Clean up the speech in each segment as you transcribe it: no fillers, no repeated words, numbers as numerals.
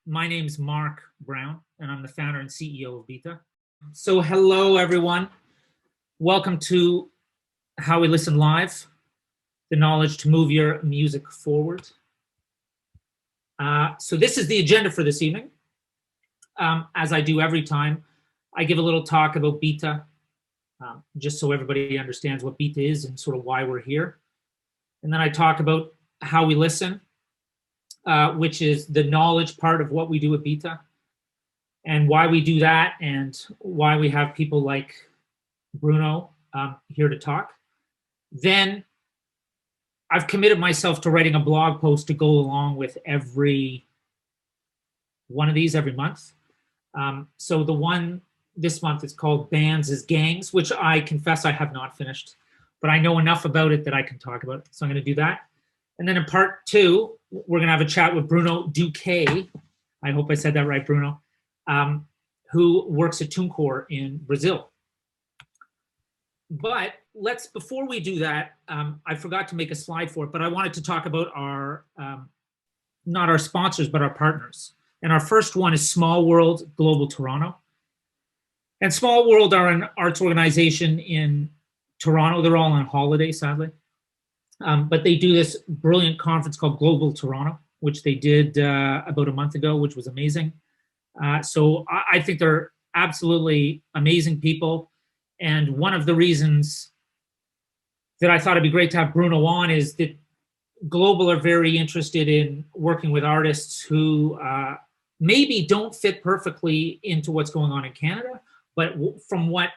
My name's Mark Brown, and I'm the founder and CEO of Byta. So hello, everyone. Welcome to How We Listen Live, the knowledge to move your music forward. So this is the agenda for this evening. As I do every time, I give a little talk about Byta, just so everybody understands what Byta is and sort of why we're here. And then I talk about how we listen, which is the knowledge part of what we do at Byta, and why we do that, and why we have people like Bruno here to talk. Then I've committed myself to writing a blog post to go along with every one of these every month. So the one this month is called Bands as Gangs, which I confess I have not finished, but I know enough about it that I can talk about it. So I'm going to do that. And then in part two, we're going to have a chat with Bruno Duque. I hope I said that right, Bruno, who works at TuneCore in Brazil. But before we do that, I forgot to make a slide for it, but I wanted to talk about our, not our sponsors, but our partners. And our first one is Small World Global Toronto. And Small World are an arts organization in Toronto. They're all on holiday, sadly. But they do this brilliant conference called Global Toronto, which they did about a month ago, which was amazing. So I think they're absolutely amazing people. And one of the reasons that I thought it'd be great to have Bruno on is that Global are very interested in working with artists who maybe don't fit perfectly into what's going on in Canada, but from what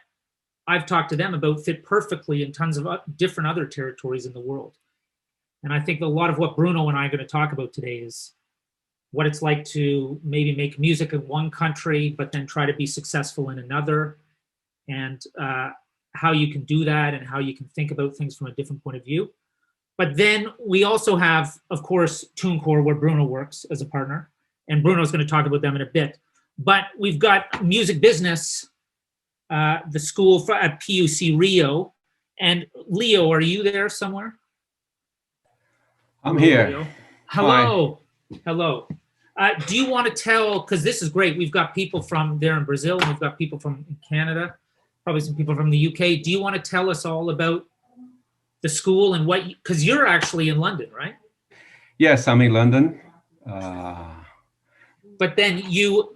I've talked to them about, fit perfectly in tons of different other territories in the world. And I think a lot of what Bruno and I are going to talk about today is what it's like to maybe make music in one country, but then try to be successful in another, and how you can do that and how you can think about things from a different point of view. But then we also have, of course, TuneCore, where Bruno works as a partner. And Bruno's going to talk about them in a bit. But we've got Music Business, the school at PUC-Rio. And Leo, are you there somewhere? I'm here. Leo. Hello. Hi. Hello. Do you want to tell, because this is great, we've got people from there in Brazil, and we've got people from Canada, probably some people from the UK. Do you want to tell us all about the school and what, because you're actually in London, right? Yes, I'm in London. But then you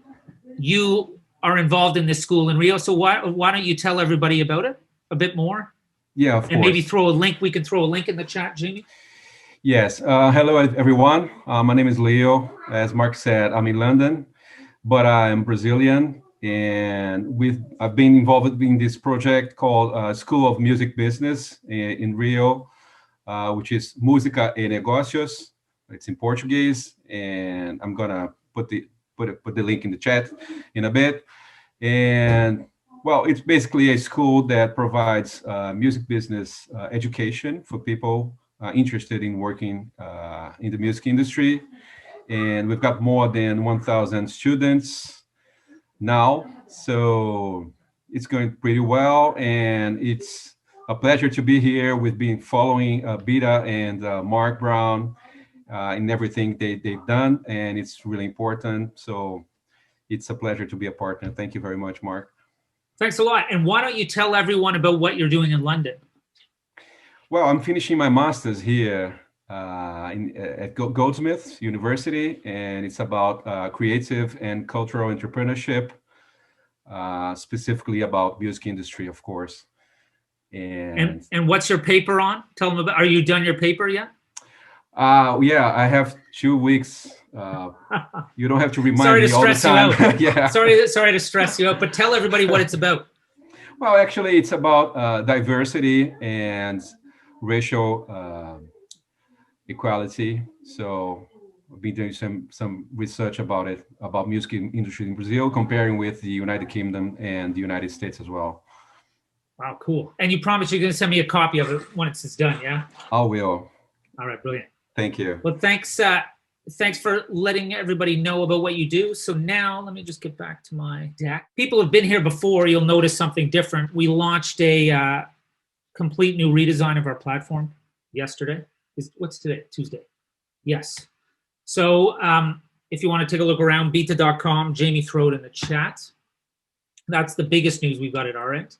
are involved in this school in Rio. So why don't you tell everybody about it a bit more? Yeah, of course. And maybe throw a link. We can throw a link in the chat, Jamie. Yes. Hello, everyone. My name is Leo. As Mark said, I'm in London, but I'm Brazilian. And I've been involved in this project called School of Music Business in Rio, which is Música e Negócios. It's in Portuguese, and I'm gonna put the link in the chat in a bit. And well, it's basically a school that provides music business education for people interested in working in the music industry. And we've got more than 1,000 students now, so it's going pretty well, and it's a pleasure to be here. We've been following Byta and Mark Brown in everything they've done, and it's really important. So it's a pleasure to be a partner. Thank you very much, Mark. Thanks a lot. And why don't you tell everyone about what you're doing in London? Well, I'm finishing my master's here at Goldsmiths University, and it's about creative and cultural entrepreneurship, specifically about music industry, of course. And what's your paper on? Tell them about. Are you done your paper yet? Yeah, I have 2 weeks. You don't have to remind me all the time. Yeah. Sorry to stress you out, but tell everybody what it's about. Well, actually, it's about diversity and racial equality. So I've been doing some research about it, about music industry in Brazil, comparing with the United Kingdom and the United States as well. Wow, cool. And you promise you're going to send me a copy of it once it's done, yeah? I will. All right, brilliant. Thank you. Well, thanks for letting everybody know about what you do. So now let me just get back to my deck. People have been here before. You'll notice something different. We launched a complete new redesign of our platform yesterday. What's today? Tuesday. Yes. So if you want to take a look around, Byta.com, Jamie throw it in the chat. That's the biggest news we've got at our end.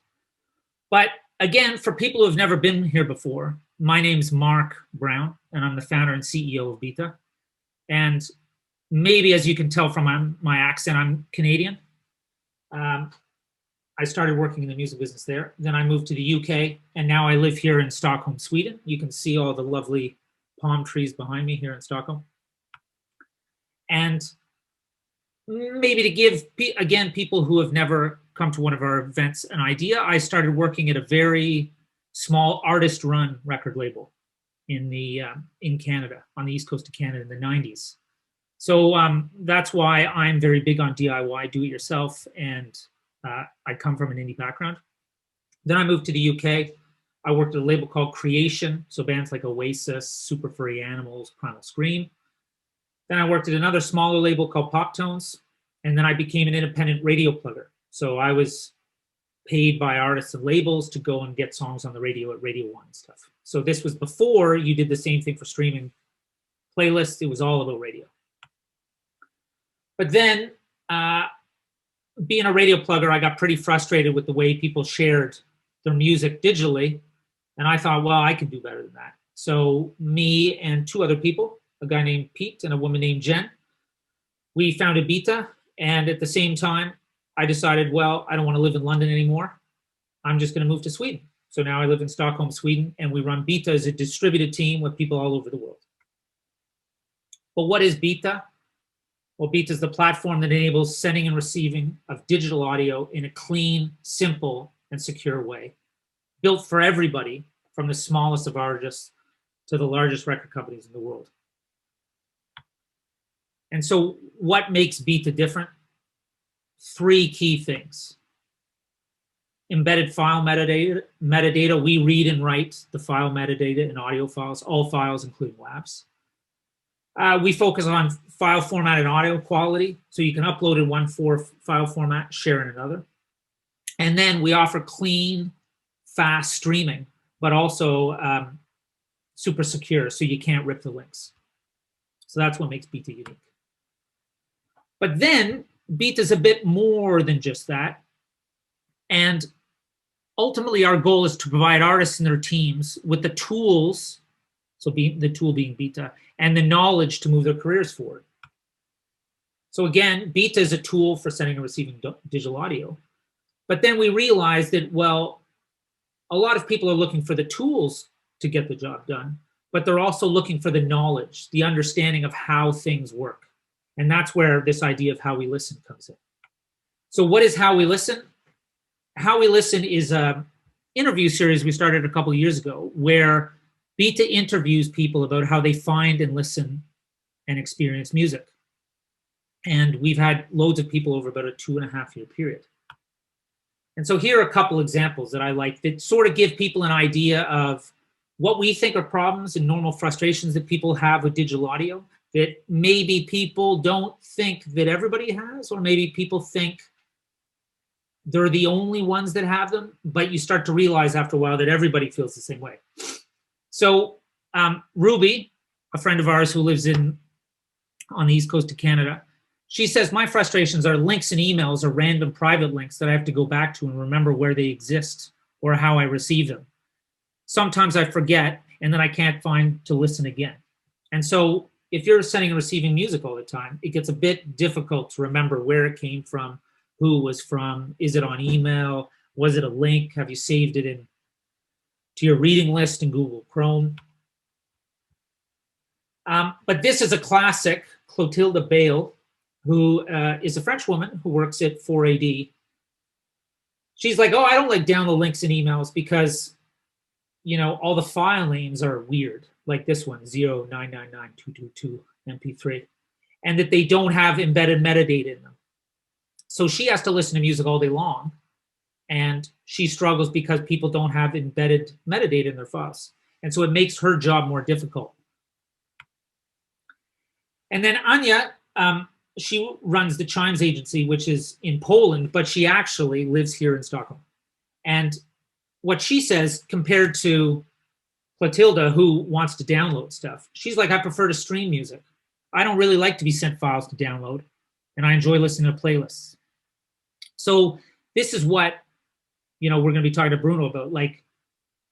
But again, for people who have never been here before, my name's Mark Brown, and I'm the founder and CEO of Byta. And maybe as you can tell from my accent, I'm Canadian. I started working in the music business there. Then I moved to the UK, and now I live here in Stockholm, Sweden. You can see all the lovely palm trees behind me here in Stockholm. And maybe to give, again, people who have never come to one of our events an idea, I started working at a very small artist-run record label in Canada, on the east coast of Canada in the 90s. So that's why I'm very big on DIY, do-it-yourself, and I come from an indie background. Then I moved to the UK. I worked at a label called Creation, so bands like Oasis, Super Furry Animals, Primal Scream. Then I worked at another smaller label called Pop Tones, and then I became an independent radio plugger. So I was paid by artists and labels to go and get songs on the radio at Radio 1 and stuff. So this was before you did the same thing for streaming playlists. It was all about radio. But then, being a radio plugger, I got pretty frustrated with the way people shared their music digitally. And I thought, well, I could do better than that. So me and two other people, a guy named Pete and a woman named Jen, we founded Byta. And at the same time, I decided, well, I don't want to live in London anymore. I'm just going to move to Sweden. So now I live in Stockholm, Sweden, and we run Byta as a distributed team with people all over the world. But what is Byta? Well, Byta is the platform that enables sending and receiving of digital audio in a clean, simple, and secure way, built for everybody, from the smallest of artists to the largest record companies in the world. And so what makes Byta different? Three key things. Embedded file metadata. We read and write the file metadata in audio files, all files, including WAVs. We focus on file format and audio quality, so you can upload in one file format, share in another. And then we offer clean, fast streaming, but also super secure, so you can't rip the links. So that's what makes Byta unique. But then Byta is a bit more than just that. And ultimately, our goal is to provide artists and their teams with the tools, so the tool being Byta, and the knowledge to move their careers forward. So again, Byta is a tool for sending and receiving digital audio. But then we realized that, well, a lot of people are looking for the tools to get the job done, but they're also looking for the knowledge, the understanding of how things work. And that's where this idea of How We Listen comes in. So what is How We Listen? How We Listen is an interview series we started a couple of years ago, where Byta interviews people about how they find and listen and experience music. And we've had loads of people over about a 2.5-year period. And so here are a couple examples that I like that sort of give people an idea of what we think are problems and normal frustrations that people have with digital audio, that maybe people don't think that everybody has, or maybe people think they're the only ones that have them, but you start to realize after a while that everybody feels the same way. So Ruby, a friend of ours who lives on the east coast of Canada, she says, my frustrations are links and emails or random private links that I have to go back to and remember where they exist or how I receive them. Sometimes I forget, and then I can't find to listen again. And so if you're sending and receiving music all the time, it gets a bit difficult to remember where it came from, who it was from, is it on email, was it a link, have you saved it to your reading list in Google Chrome. But this is a classic. Clotilde Bale, who is a French woman who works at 4AD. She's like, oh, I don't like download links and emails because, you know, all the file names are weird, like this one, 0999222 MP3, and that they don't have embedded metadata in them. So she has to listen to music all day long, and she struggles because people don't have embedded metadata in their files. And so it makes her job more difficult. And then Anya, she runs the Chimes agency, which is in Poland, but she actually lives here in Stockholm. And what she says, compared to Clotilde, who wants to download stuff, she's like, I prefer to stream music. I don't really like to be sent files to download, and I enjoy listening to playlists. So this is what, we're going to be talking to Bruno about. Like,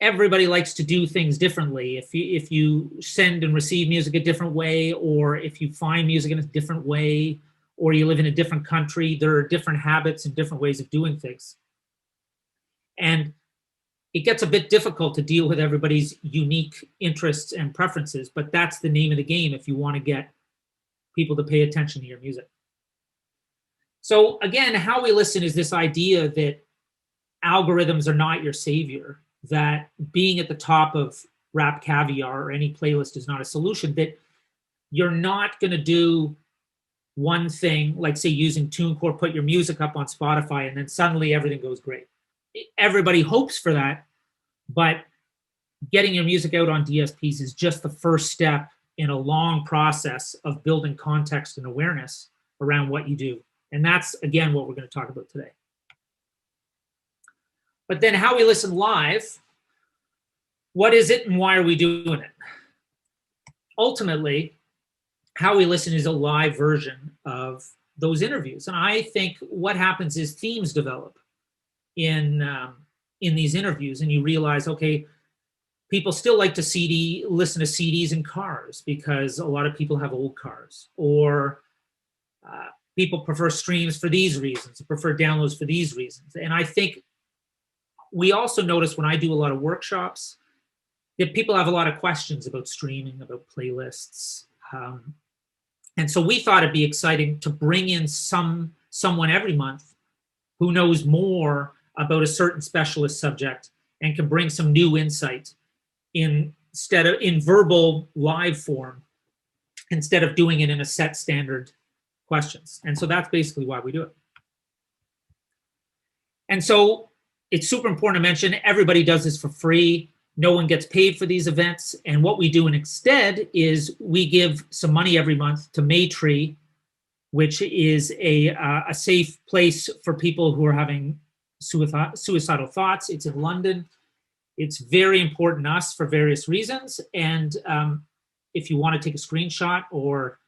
everybody likes to do things differently. If you send and receive music a different way, or if you find music in a different way, or you live in a different country, there are different habits and different ways of doing things. And it gets a bit difficult to deal with everybody's unique interests and preferences, but that's the name of the game if you want to get people to pay attention to your music. So again, how we listen is this idea that algorithms are not your savior, that being at the top of Rap Caviar or any playlist is not a solution, that you're not going to do one thing, like say using TuneCore, put your music up on Spotify, and then suddenly everything goes great. Everybody hopes for that, but getting your music out on DSPs is just the first step in a long process of building context and awareness around what you do. And that's, again, what we're going to talk about today. But then how we listen live, what is it and why are we doing it? Ultimately, how we listen is a live version of those interviews. And I think what happens is themes develop in these interviews, and you realize, okay, people still like to listen to CDs in cars because a lot of people have old cars, or people prefer streams for these reasons, prefer downloads for these reasons. And I think we also notice when I do a lot of workshops that people have a lot of questions about streaming, about playlists. And so we thought it'd be exciting to bring in someone every month who knows more about a certain specialist subject and can bring some new insight in verbal live form, instead of doing it in a set standard questions. And so that's basically why we do it. And so it's super important to mention everybody does this for free. No one gets paid for these events. And what we do instead is we give some money every month to Maytree, which is a safe place for people who are having suicidal thoughts. It's in London. It's very important to us for various reasons. And if you want to take a screenshot, or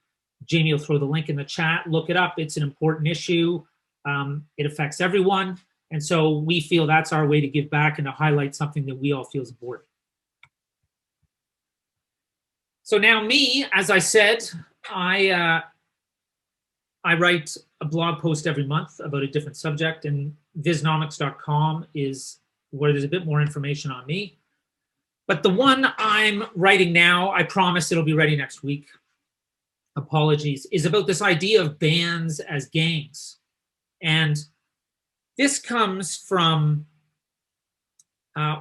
Jamie will throw the link in the chat, look it up. It's an important issue. It affects everyone. And so we feel that's our way to give back and to highlight something that we all feel is important. So now me, as I said, I write a blog post every month about a different subject, and visnomics.com is where there's a bit more information on me. But the one I'm writing now, I promise it'll be ready next week. Apologies, is about this idea of bands as gangs. And this comes from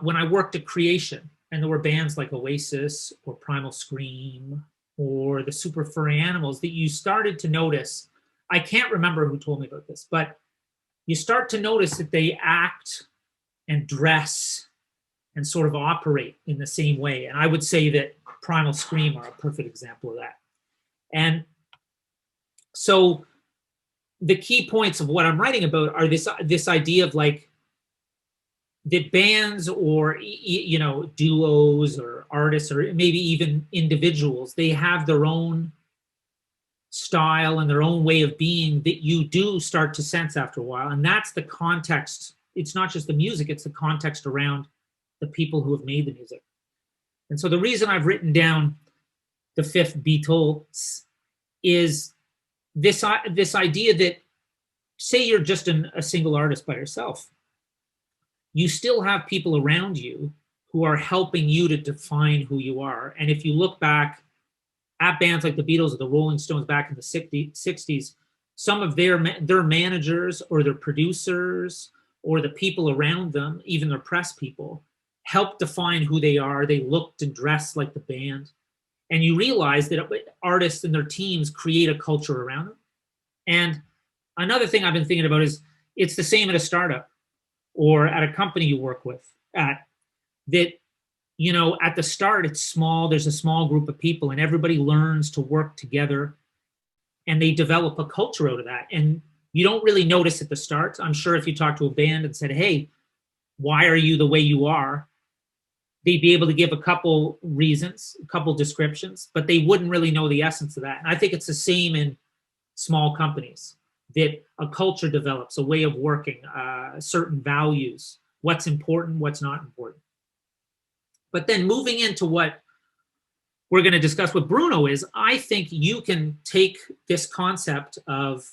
when I worked at Creation, and there were bands like Oasis or Primal Scream or the Super Furry Animals that you started to notice. I can't remember who told me about this, but you start to notice that they act and dress and sort of operate in the same way. And I would say that Primal Scream are a perfect example of that. And so the key points of what I'm writing about are this idea of like that bands or duos or artists or maybe even individuals, they have their own style and their own way of being that you do start to sense after a while. And that's the context. It's not just the music, it's the context around the people who have made the music. And so the reason I've written down the fifth Beatles is this idea that, say you're just a single artist by yourself, you still have people around you who are helping you to define who you are. And if you look back at bands like the Beatles or the Rolling Stones back in the 60s, some of their managers or their producers or the people around them, even their press people, helped define who they are. They looked and dressed like the band. And you realize that artists and their teams create a culture around them. And another thing I've been thinking about is it's the same at a startup or at a company you work with. At the start, it's small. There's a small group of people and everybody learns to work together and they develop a culture out of that. And you don't really notice at the start. I'm sure if you talk to a band and said, hey, why are you the way you are? they'd be able to give a couple reasons, a couple descriptions, but they wouldn't really know the essence of that. And I think it's the same in small companies, that a culture develops, a way of working, certain values, what's important, what's not important. But then moving into what we're going to discuss with Bruno is, I think you can take this concept of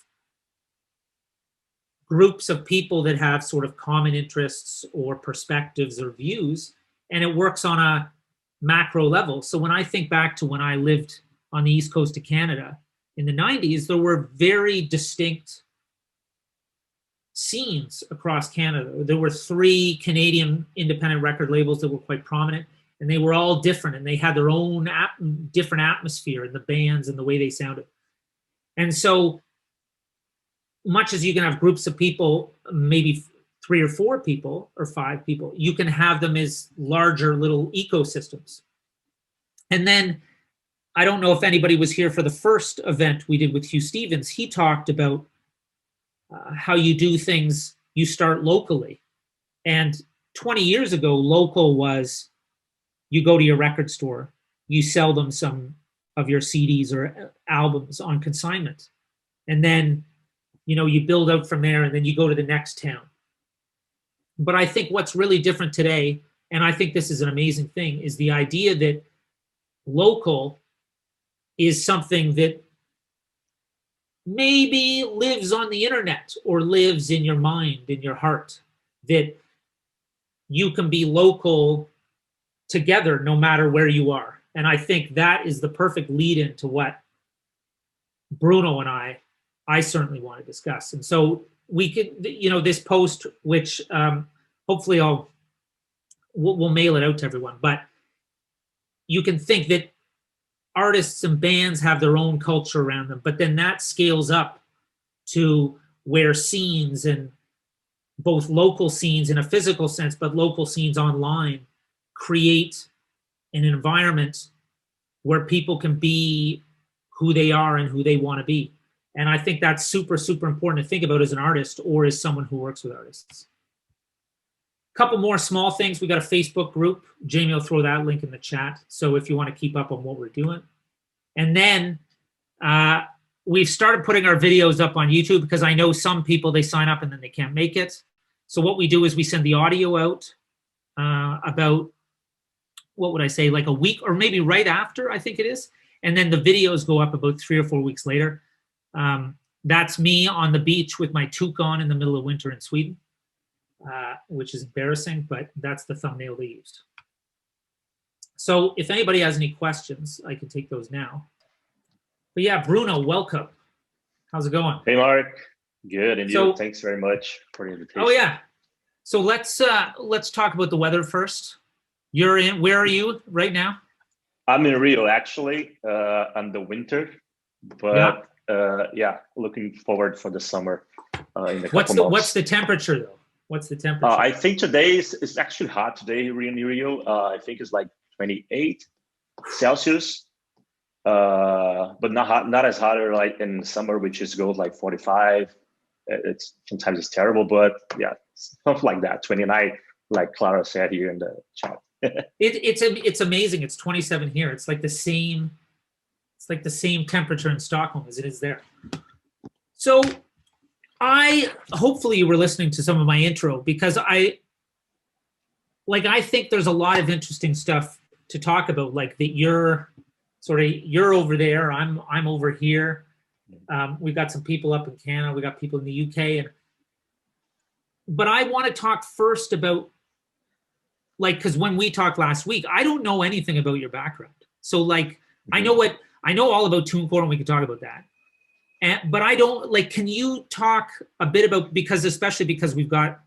groups of people that have sort of common interests or perspectives or views, and it works on a macro level. So when I think back to when I lived on the East Coast of Canada in the 90s, there were very distinct scenes across Canada. There were 3 Canadian independent record labels that were quite prominent, and they were all different, and they had their own different atmosphere in the bands and the way they sounded. And so much as you can have groups of people, maybe 3 or 4 people or 5 people, you can have them as larger little ecosystems. And then, I don't know if anybody was here for the first event we did with Hugh Stevens. He talked about how you do things, you start locally. And 20 years ago, local was, you go to your record store, you sell them some of your CDs or albums on consignment. And then, you build out from there, and then you go to the next town. But I think what's really different today, and I think this is an amazing thing, is the idea that local is something that maybe lives on the internet or lives in your mind, in your heart, that you can be local together no matter where you are. And I think that is the perfect lead into what Bruno and I certainly want to discuss. And so we could, this post, which hopefully we'll mail it out to everyone, but you can think that artists and bands have their own culture around them, but then that scales up to where scenes, and both local scenes in a physical sense, but local scenes online, create an environment where people can be who they are and who they want to be. And I think that's super, super important to think about as an artist or as someone who works with artists. A couple more small things. We got a Facebook group. Jamie will throw that link in the chat. So if you want to keep up on what we're doing. And then we've started putting our videos up on YouTube, because I know some people, they sign up and then they can't make it. So what we do is we send the audio out about, what would I say, like a week or maybe right after, I think it is. And then the videos go up about 3 or 4 weeks later. That's me on the beach with my toque on in the middle of winter in Sweden, which is embarrassing, but that's the thumbnail they used. So if anybody has any questions, I can take those now. But yeah, Bruno, welcome. How's it going? Hey, Mark. Good, and you? Thanks very much for the invitation. Oh yeah. So let's talk about the weather first. Where are you right now? I'm in Rio, actually, on the winter, but looking forward for the summer in a couple months. What's the temperature though? What's the temperature? I think today is actually hot today here in Rio. I think it's like 28 Celsius, but not as hot like in summer, which is goes like 45. Sometimes it's terrible, but yeah, stuff like that. 29, like Clara said here in the chat. It's amazing. It's 27 here. It's like the same temperature in Stockholm as it is there. So hopefully you were listening to some of my intro, because I think there's a lot of interesting stuff to talk about, like that you're over there, I'm over here. We've got some people up in Canada, we got people in the UK, but I want to talk first about, because when we talked last week, I don't know anything about your background. So I know all about TuneCore, and we can talk about that. But I don't, can you talk a bit about, especially because we've got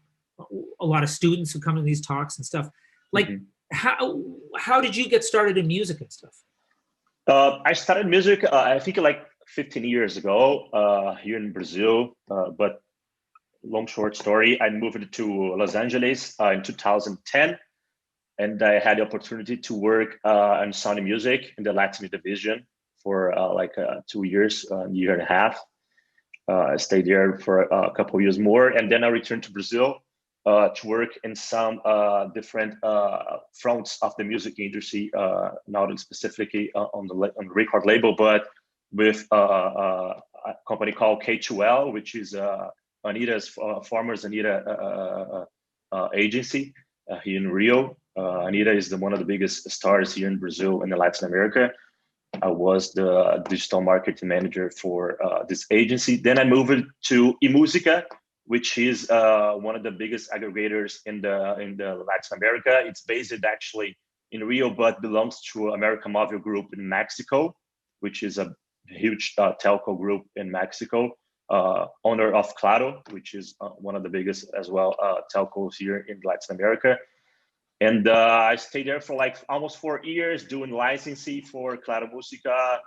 a lot of students who come to these talks and stuff, how did you get started in music and stuff? I started music, I think 15 years ago here in Brazil, but long short story, I moved to Los Angeles in 2010, and I had the opportunity to work on sound music in the Latin division for 2 years, a year and a half. I stayed there for a couple of years more, and then I returned to Brazil to work in some different fronts of the music industry, not specifically on the record label, but with a company called K2L, which is Anitta's former's Anitta agency here in Rio. Anitta is one of the biggest stars here in Brazil and in Latin America. I was the digital marketing manager for this agency. Then I moved to Música, which is one of the biggest aggregators in the Latin America. It's based actually in Rio, but belongs to América Móvil Group in Mexico, which is a huge telco group in Mexico. Owner of Claro, which is one of the biggest as well telcos here in Latin America. And I stayed there for like almost 4 years doing licensing for Claro Música,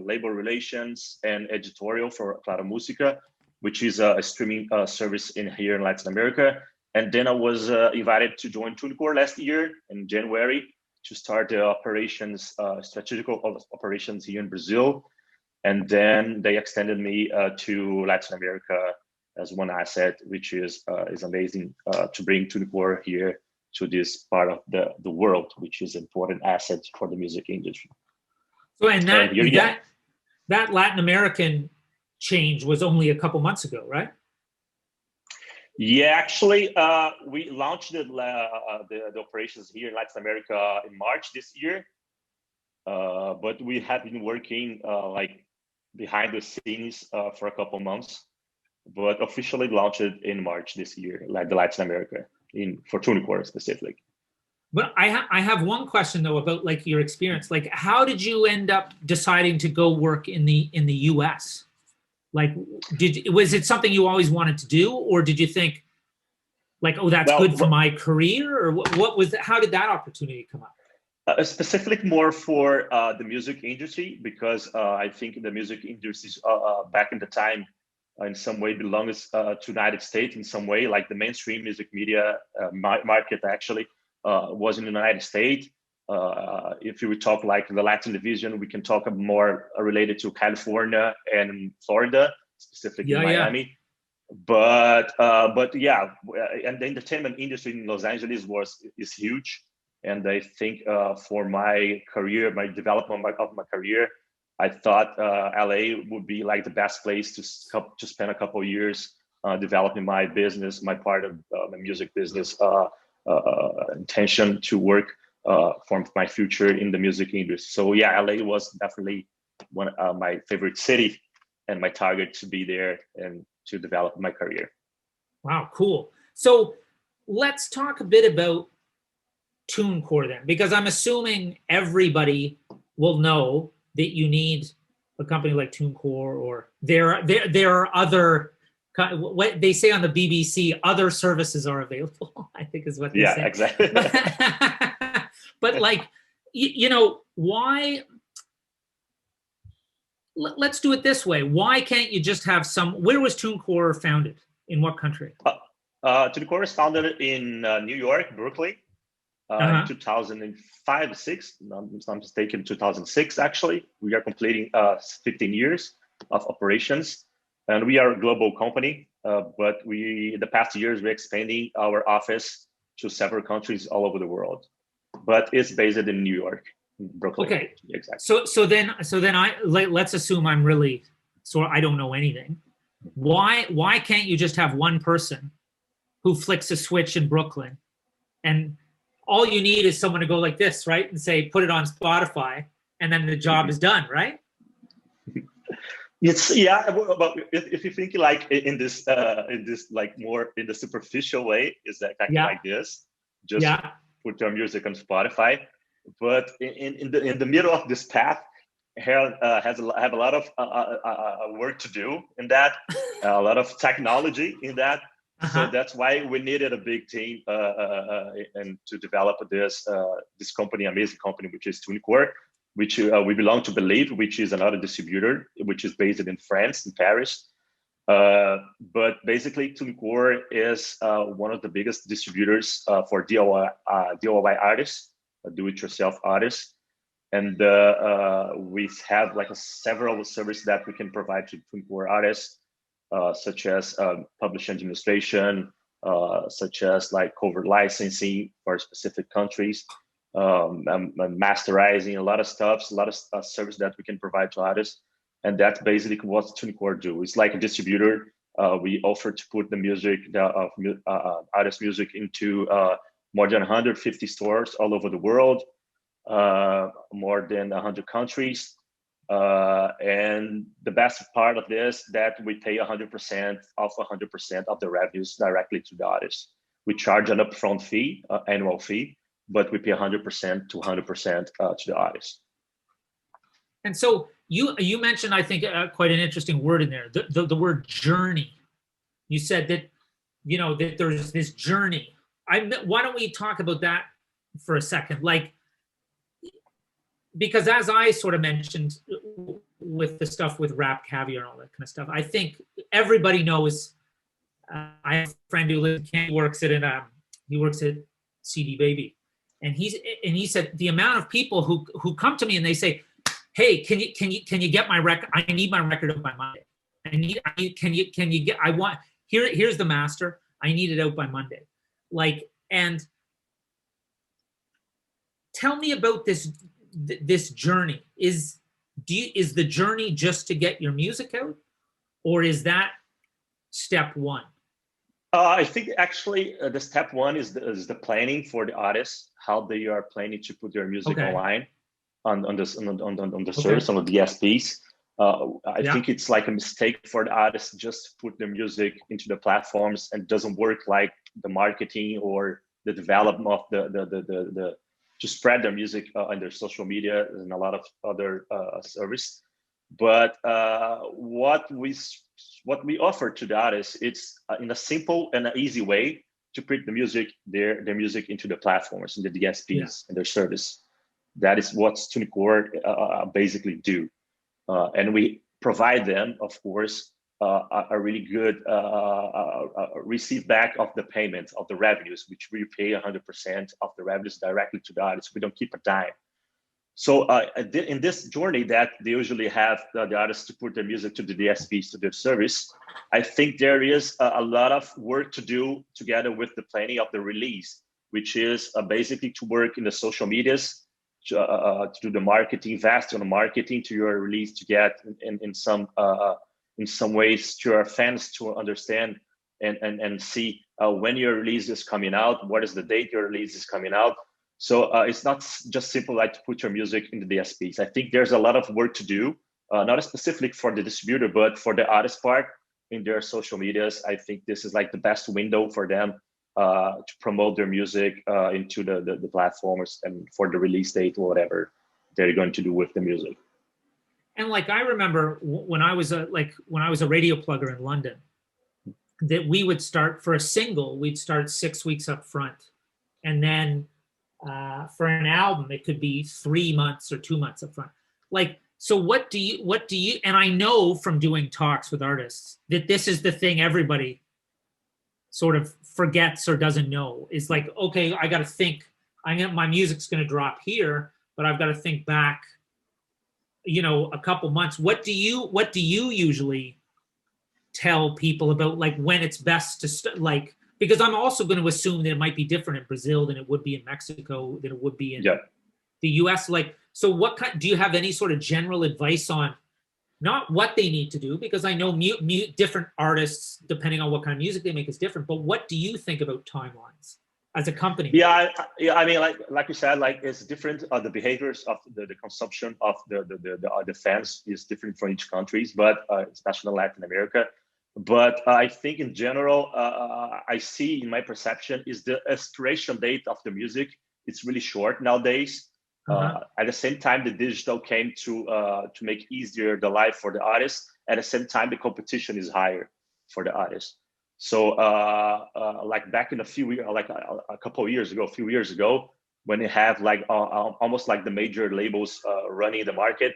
label relations, and editorial for Claro Música, which is a streaming service here in Latin America. And then I was invited to join TuneCore last year in January to start the operations, strategic operations here in Brazil. And then they extended me to Latin America as one asset, which is amazing to bring TuneCore here to this part of the world, which is an important asset for the music industry. So, and that Latin American change was only a couple months ago, right? Yeah, actually, we launched the operations here in Latin America in March this year, but we have been working like behind the scenes for a couple months, but officially launched it in March this year, like the Latin America for TuneCore specifically. But I have one question though about like your experience. Like, how did you end up deciding to go work in the US? Like, was it something you always wanted to do, or did you think like, oh, that's good for my career, or what was that? How did that opportunity come up? Specifically more for the music industry, because I think the music industry back in the time in some way belongs to the United States in some way, like the mainstream music media market actually was in the United States. If you would talk like the Latin division, we can talk more related to California and Florida, specifically Miami. Yeah. But yeah, and the entertainment industry in Los Angeles is huge. And I think for my career, my development of my career, I thought LA would be like the best place to spend a couple of years developing my business, my part of my music business, intention to work for my future in the music industry. So yeah, LA was definitely one of my favorite city and my target to be there and to develop my career. Wow, cool. So let's talk a bit about TuneCore then, because I'm assuming everybody will know that you need a company like TuneCore, or there are other, what they say on the BBC, other services are available, I think is what they say. Yeah, exactly. But like, why, let's do it this way. Why can't you just have where was TuneCore founded? In what country? TuneCore was founded in New York, Brooklyn. In 2005, 6, if I'm not mistaken, 2006, actually. We are completing 15 years of operations, and we are a global company, but in the past years, we're expanding our office to several countries all over the world, but it's based in New York, Brooklyn. Okay, exactly. So then let's assume I don't know anything. Why can't you just have one person who flicks a switch in Brooklyn, and all you need is someone to go like this, right? And say, put it on Spotify, and then the job is done, right? But if you think like in this like more in the superficial way, is that like this, just put your music on Spotify. But in the middle of this path, have a lot of work to do in that, a lot of technology in that. So that's why we needed a big team and to develop this company, amazing company, which is TuneCore, which we belong to Believe, which is another distributor, which is based in France, in Paris. But basically, TuneCore is one of the biggest distributors for DIY artists, do-it-yourself artists. And we have like several services that we can provide to TuneCore artists, such as publishing administration, such as like covert licensing for specific countries, masterizing, a lot of stuff, a lot of service that we can provide to artists. And that's basically what TuneCore do. It's like a distributor. We offer to put the music, artist music into more than 150 stores all over the world, more than 100 countries. And the best part of this, that we pay 100% of the revenues directly to the artist. We charge an upfront fee, annual fee, but we pay 100% to 100% to the artist. And so you mentioned, I think, quite an interesting word in there, the word journey. You said that, you know, that there's this journey. Why don't we talk about that for a second? Like, because as I sort of mentioned with the stuff with Rap Caviar and all that kind of stuff, I think everybody knows. I have a friend who lives in Canada, he works at CD Baby, and he said the amount of people who come to me and they say, "Hey, can you get my record? I need my record out by Monday. Here's the master. I need it out by Monday." Like, and tell me about this journey. Is the journey just to get your music out, or is that step one? I think actually the step one is the planning for the artists, how they are planning to put their music online on the service, on the DSPs. I think it's like a mistake for the artists just to put their music into the platforms, and doesn't work like the marketing or the development of the to spread their music on their social media and a lot of other service. But what we offer to the artists, it's in a simple and an easy way to put the music, their music into the platforms, in the DSPs and their service. That is what TuneCore basically do. And we provide them, of course, a really good receive back of the payment of the revenues, which we pay 100% of the revenues directly to the artists. We don't keep a dime. So in this journey that they usually have the artists to put their music to the DSPs, to their service, I think there is a lot of work to do together with the planning of the release, which is basically to work in the social medias, to do the marketing, invest in the marketing to your release, to get in some ways to your fans to understand and see when your release is coming out, what is the date your release is coming out. So it's not just simple like to put your music in the DSPs. I think there's a lot of work to do, not specific for the distributor, but for the artist part in their social medias. I think this is like the best window for them to promote their music into the platforms and for the release date or whatever they're going to do with the music. And like I remember when I was a radio plugger in London, that we would start for a single, we'd start 6 weeks up front, and then for an album it could be 3 months or 2 months up front. Like, so what do you? And I know from doing talks with artists that this is the thing everybody sort of forgets or doesn't know, is like, okay, I got to think, my music's going to drop here, but I've got to think back, you know, a couple months. What do you usually tell people about, like, when it's best to like, because I'm also going to assume that it might be different in Brazil than it would be in Mexico, than it would be in the US. Like, so do you have any sort of general advice on not what they need to do? Because I know different artists, depending on what kind of music they make, is different. But what do you think about timelines as a company? Yeah, I mean, like you said, like it's different. The behaviors of the consumption of the fans is different from each countries, but especially in Latin America. But I think in general, I see in my perception is the expiration date of the music. It's really short nowadays. At the same time, the digital came to make easier the life for the artist. At the same time, the competition is higher for the artist. So like back in a few years ago, when you have like almost like the major labels running the market,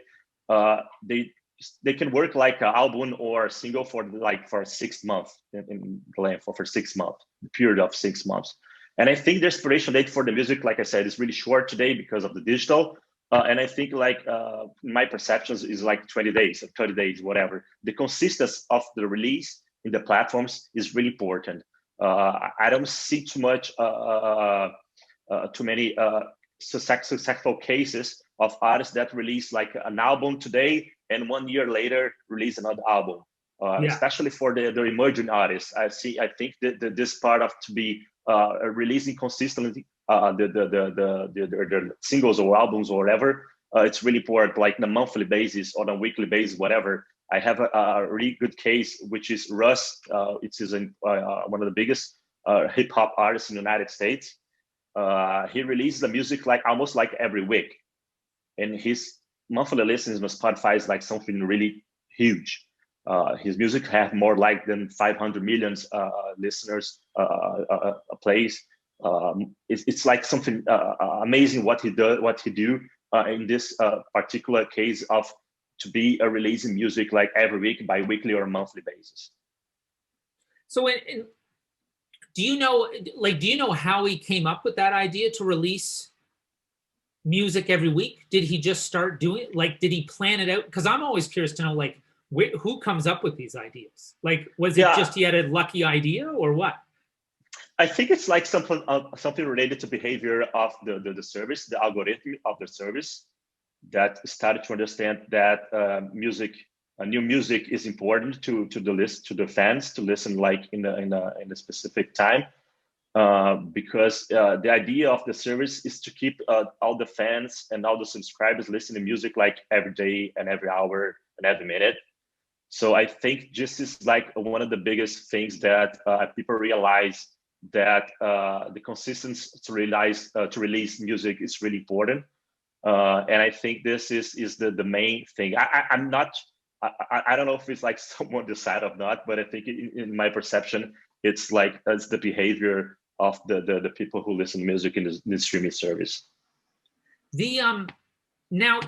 they can work like an album or a single for 6 months in length, for 6 months, the period of 6 months. And I think the expiration date for the music, like I said, is really short today because of the digital. And I think like my perceptions is like 20 days or 30 days, whatever. The consistency of the release in the platforms is really important. I don't see too many successful cases of artists that release like an album today and 1 year later release another album. Especially for the emerging artists, I think that this part of to be releasing consistently the singles or albums or whatever, it's really important, like on a monthly basis, on a weekly basis, whatever. I have a really good case, which is Russ. It is one of the biggest hip hop artists in the United States. He releases the music like almost like every week, and his monthly listens on Spotify is like something really huge. His music have more like than 500 million listeners plays. It's like something amazing what he do in this particular case of to be releasing music like every week, bi-weekly or monthly basis. So do you know how he came up with that idea to release music every week? Did he just start doing it? Like, did he plan it out? Because I'm always curious to know, like, who comes up with these ideas? Like, was it just he had a lucky idea or what? I think it's like something related to behavior of the service, the algorithm of the service, that started to understand that new music is important to the fans to listen like in a specific time, because the idea of the service is to keep all the fans and all the subscribers listening to music like every day and every hour and every minute. So I think this is like one of the biggest things that people realize, that the consistency to release music is really important. And I think this is the main thing. I don't know if it's like someone decided or not, but I think in my perception, it's the behavior of the people who listen to music in the streaming service. Now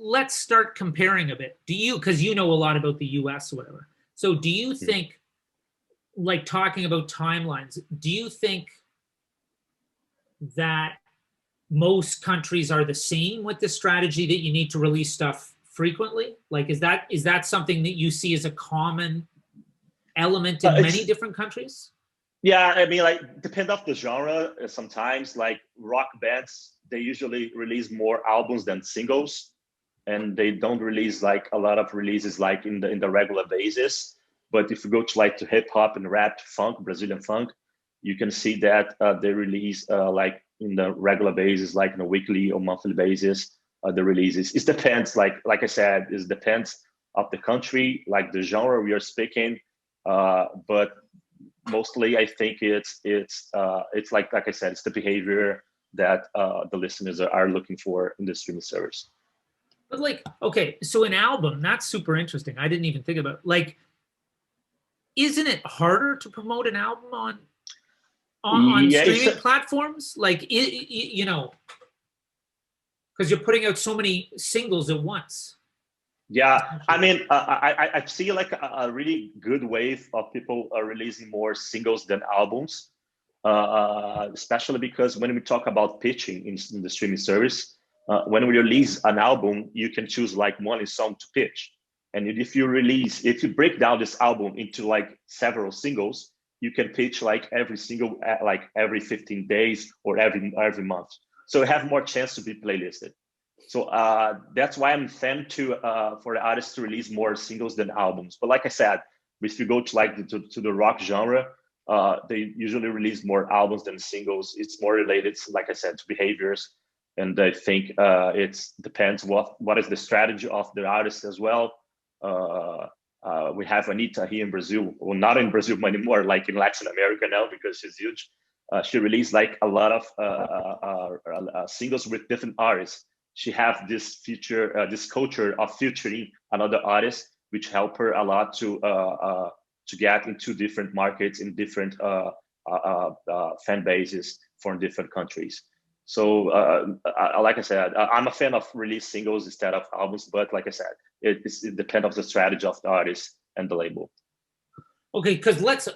let's start comparing a bit. Because you know a lot about the US or whatever. So do you think, like talking about timelines, do you think that most countries are the same with the strategy that you need to release stuff frequently? Like, is that something that you see as a common element in many different countries? Yeah, I mean, like, depend of the genre. Sometimes, like rock bands, they usually release more albums than singles, and they don't release like a lot of releases like in the regular basis. But if you go to hip hop and rap, funk, Brazilian funk, you can see that they release like in the regular basis, like on a weekly or monthly basis. The releases. It depends. Like I said, it depends of the country, like the genre we are speaking. But mostly, I think it's like I said, it's the behavior that the listeners are looking for in the streaming service. But like, okay, so an album, that's super interesting. I didn't even think about it. Like, isn't it harder to promote an album on streaming platforms? Like, you know, because you're putting out so many singles at once. Yeah, I mean, I see like a really good wave of people releasing more singles than albums, especially because when we talk about pitching in the streaming service, when we release an album, you can choose like one song to pitch. And if you break down this album into like several singles, you can pitch like every single, like every 15 days or every month. So you have more chance to be playlisted. So that's why I'm a fan for the artists to release more singles than albums. But like I said, if you go to the rock genre, they usually release more albums than singles. It's more related, like I said, to behaviors. And I think it depends what is the strategy of the artist as well. We have Anitta here in Brazil, well, not in Brazil anymore, like in Latin America now, because she's huge. She released like a lot of singles with different artists. She have this culture of featuring another artist, which help her a lot to get into different markets in different fan bases from different countries. So, like I said, I'm a fan of release singles instead of albums. But like I said, it depends on the strategy of the artist and the label. Okay, because let's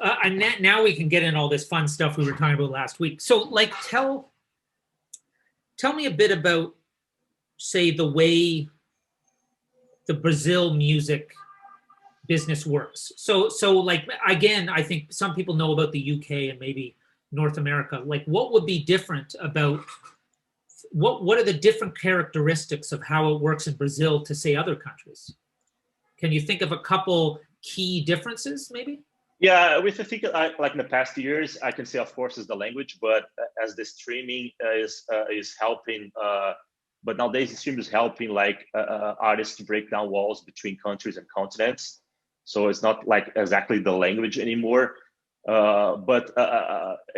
now we can get in all this fun stuff we were talking about last week. So, like, tell me a bit about, say, the way the Brazil music business works. So like, again, I think some people know about the UK and maybe North America. Like, what would be different about what are the different characteristics of how it works in Brazil to say other countries? Can you think of a couple key differences, maybe? Yeah, with I think like in the past years, I can say, of course, is the language, but as the streaming is helping, but nowadays the streaming is helping like artists to break down walls between countries and continents. So it's not like exactly the language anymore, but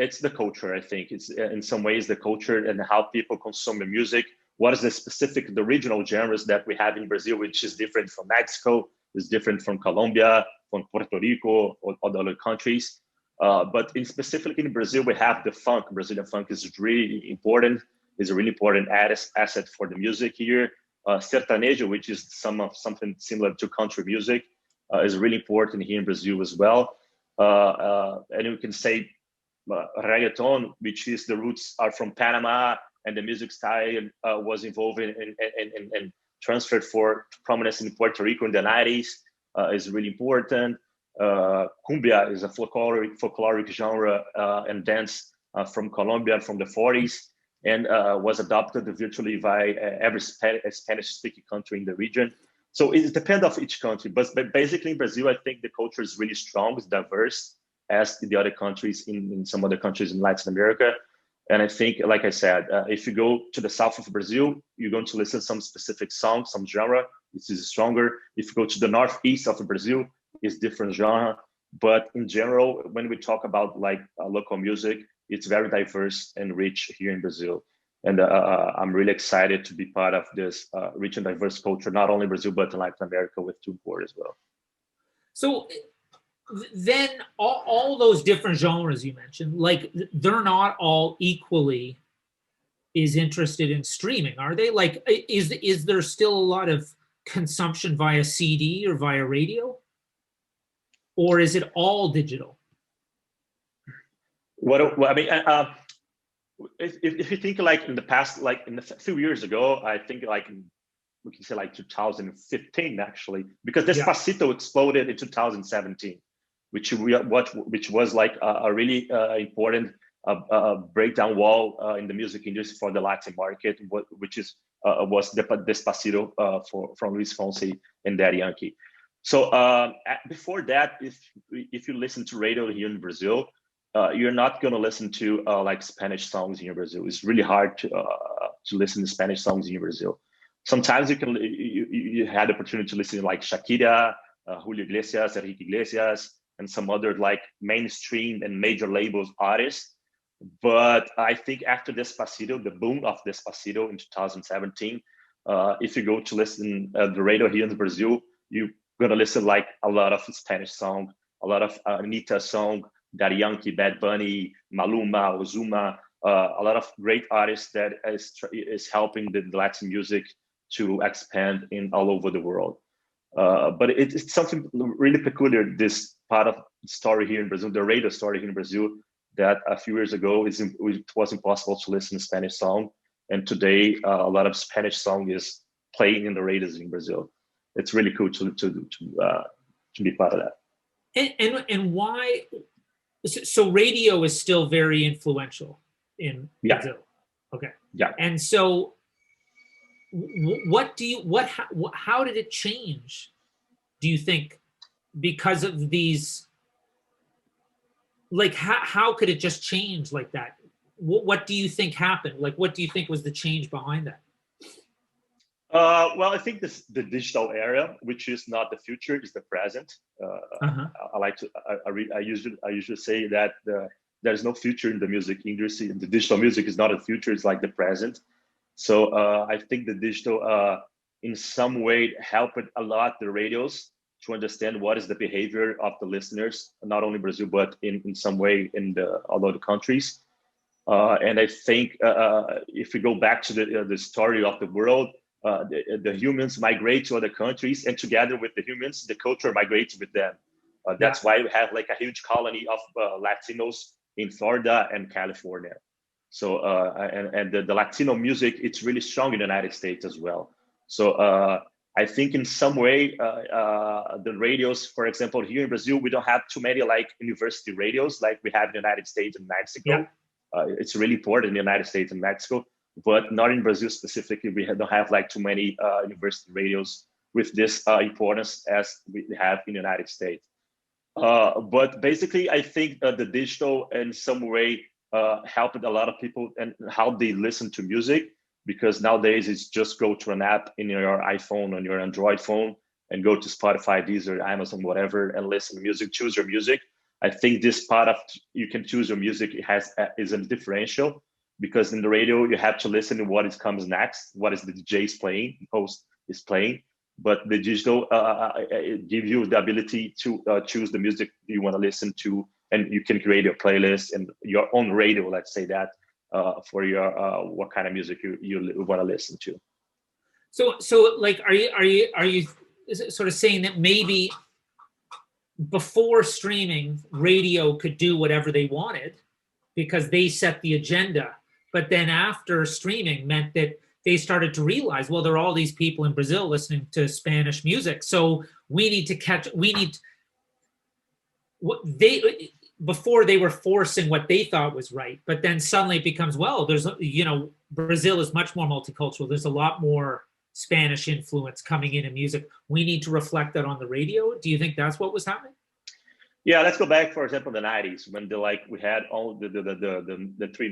it's the culture. I think it's in some ways the culture and how people consume the music. What is the regional genres that we have in Brazil, which is different from Mexico, is different from Colombia, from Puerto Rico, or other countries. But specifically in Brazil, we have the funk. Brazilian funk is really important. Is a really important asset for the music here. Sertanejo, which is something similar to country music, is really important here in Brazil as well. And you can say reggaeton, which is the roots are from Panama, and the music style was involved in transferred for prominence in Puerto Rico in the 90s, is really important. Cumbia is a folkloric genre and dance from Colombia from the 40s, and was adopted virtually by every Spanish-speaking country in the region. So it depends on each country, but basically in Brazil, I think the culture is really strong, it's diverse, as the other countries in some other countries in Latin America. And I think, like I said, if you go to the south of Brazil, you're going to listen to some specific song, some genre, which is stronger. If you go to the northeast of Brazil, it's different genre. But in general, when we talk about like local music, it's very diverse and rich here in Brazil. And I'm really excited to be part of this rich and diverse culture, not only Brazil, but in Latin America with TuneCore as well. So then all those different genres you mentioned, like they're not all equally is interested in streaming, are they? Like, is there still a lot of consumption via CD or via radio? Or is it all digital? Well, I mean, if you think like in the past, like in a few years ago, I think like we can say like 2015 actually, because Despacito exploded in 2017, which was like a really important breakdown wall in the music industry for the Latin market, which was Despacito from Luis Fonsi and Daddy Yankee. So before that, if you listen to radio here in Brazil, you're not going to listen to like Spanish songs here in Brazil. It's really hard to listen to Spanish songs here in Brazil. Sometimes you had the opportunity to listen to like Shakira, Julio Iglesias, Enrique Iglesias, and some other like mainstream and major labels artists. But I think after Despacito, the boom of Despacito in 2017, if you go to listen the radio here in Brazil, you're gonna listen like a lot of Spanish song, a lot of Anitta song, Daddy Yankee, Bad Bunny, Maluma, Ozuna, a lot of great artists that is helping the Latin music to expand in all over the world. But it's something really peculiar, this part of the story here in Brazil, the radio story here in Brazil, that a few years ago it was impossible to listen to Spanish song. And today a lot of Spanish song is playing in the radios in Brazil. It's really cool to be part of that. And why? So radio is still very influential in Brazil. Okay. Yeah. And so how did it change, do you think, because of these, like how could it just change like that? What do you think happened? Like, what do you think was the change behind that? Well, I think the digital era, which is not the future, is the present. I usually say that there's no future in the music industry. The digital music is not a future; it's like the present. So I think the digital, in some way, helped a lot the radios to understand what is the behavior of the listeners, not only Brazil but in some way in all other countries. And I think if we go back to the story of the world. The humans migrate to other countries, and together with the humans, the culture migrates with them. That's why we have like a huge colony of Latinos in Florida and California. So and the Latino music, it's really strong in the United States as well. So I think in some way, the radios, for example, here in Brazil, we don't have too many like university radios like we have in the United States and Mexico. Yeah. It's really important in the United States and Mexico, but not in Brazil specifically. We don't have like too many university radios with this importance as we have in the United States. But basically, I think the digital in some way helped a lot of people and how they listen to music, because nowadays it's just go to an app in your iPhone, on your Android phone, and go to Spotify, Deezer, Amazon, whatever, and listen to music, choose your music. I think this part of you can choose your music is a differential, because in the radio you have to listen to what comes next, what is the DJ is playing, host is playing. But the digital it gives you the ability to choose the music you want to listen to, and you can create your playlist and your own radio, let's say that, for your what kind of music you want to listen to. So like, are you sort of saying that maybe before streaming, radio could do whatever they wanted because they set the agenda, but then after streaming meant that they started to realize, well, there are all these people in Brazil listening to Spanish music, so before they were forcing what they thought was right, but then suddenly it becomes, well, there's, Brazil is much more multicultural. There's a lot more Spanish influence coming in music. We need to reflect that on the radio. Do you think that's what was happening? Yeah, let's go back, for example, the 90s when we had all the three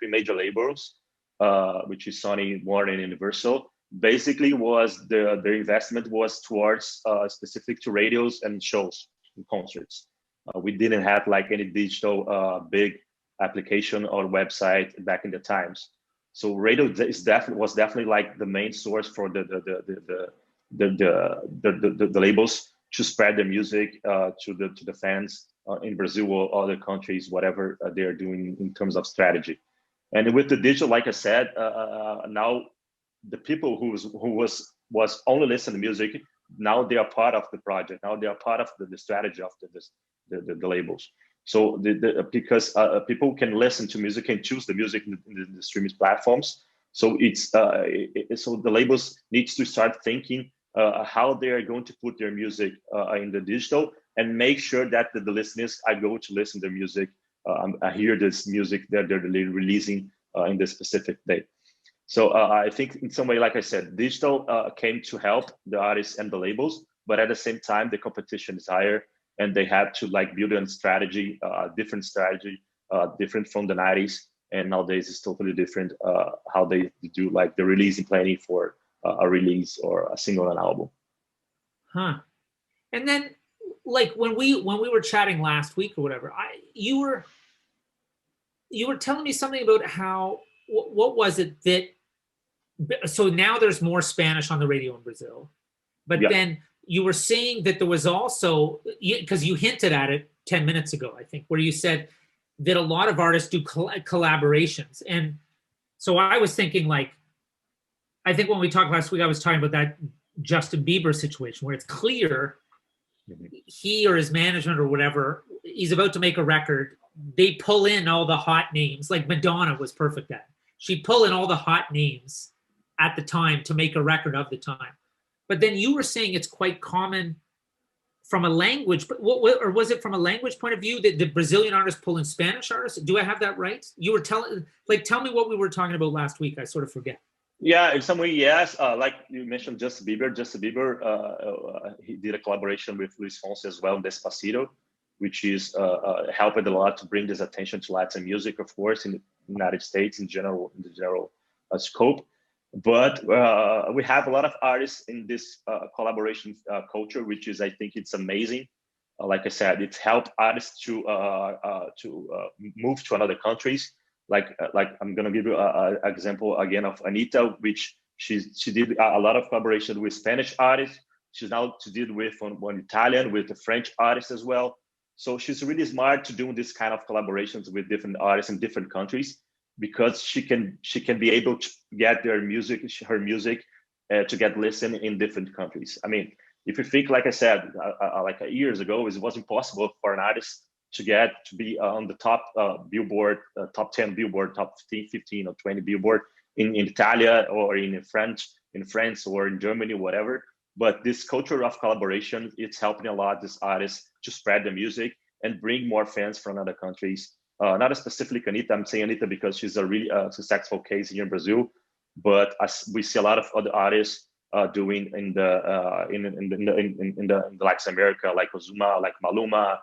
major labels, which is Sony, Warner, and Universal. Basically, their investment was towards specific to radios and shows and concerts. We didn't have like any digital big application or website back in the times. So radio was definitely like the main source for the labels to spread their music to the fans in Brazil or other countries, whatever they're doing in terms of strategy. And with the digital, like I said, now the people who was only listening to music, now they are part of the project. Now they are part of the strategy of the labels. So because people can listen to music and choose the music in the streaming platforms. So so the labels needs to start thinking how they are going to put their music in the digital and make sure that the listeners are going to listen to music. I hear this music that they're releasing in this specific day. So I think in some way, like I said, digital came to help the artists and the labels, but at the same time, the competition is higher and they have to like build a strategy, different strategy, different from the 90s. And nowadays it's totally different how they do like the releasing planning for a release or a single or an album. Huh. And then like when we were chatting last week or whatever, you were telling me something about how, what was it that, so now there's more Spanish on the radio in Brazil, but yeah. Then you were saying that there was also, because you hinted at it 10 minutes ago, I think, where you said that a lot of artists do collaborations. And so I was thinking like, I think when we talked last week, I was talking about that Justin Bieber situation where it's clear he or his management or whatever, he's about to make a record. They pull in all the hot names, like Madonna was perfect at. She'd pull in all the hot names at the time to make a record of the time. But then you were saying it's quite common from a language, or was it from a language point of view that the Brazilian artists pull in Spanish artists? Do I have that right? You were tell me what we were talking about last week. I sort of forget. Yeah, in some way, yes. Like you mentioned, Justin Bieber, he did a collaboration with Luis Fonsi as well, Despacito, which is helped a lot to bring this attention to Latin music, of course, in the United States in the general scope. But we have a lot of artists in this collaboration culture, which is, I think, it's amazing. Like I said, it's helped artists to move to another countries. Like I'm gonna give you an example again of Anitta, which she did a lot of collaboration with Spanish artists. She did with one Italian, with a French artist as well. So she's really smart to do this kind of collaborations with different artists in different countries, because she can be able to get her music to get listened in different countries. I mean, if you think, like I said, like years ago, it was impossible for an artist to be on the top Billboard, top 10 Billboard, top 15 or 20 Billboard in Italia or in French in France or in Germany, whatever. But this culture of collaboration, it's helping a lot these artists to spread the music and bring more fans from other countries. Not specifically Anitta, I'm saying Anitta because she's a really successful case here in Brazil, but as we see a lot of other artists doing in the Latin America, like Ozuna, like Maluma,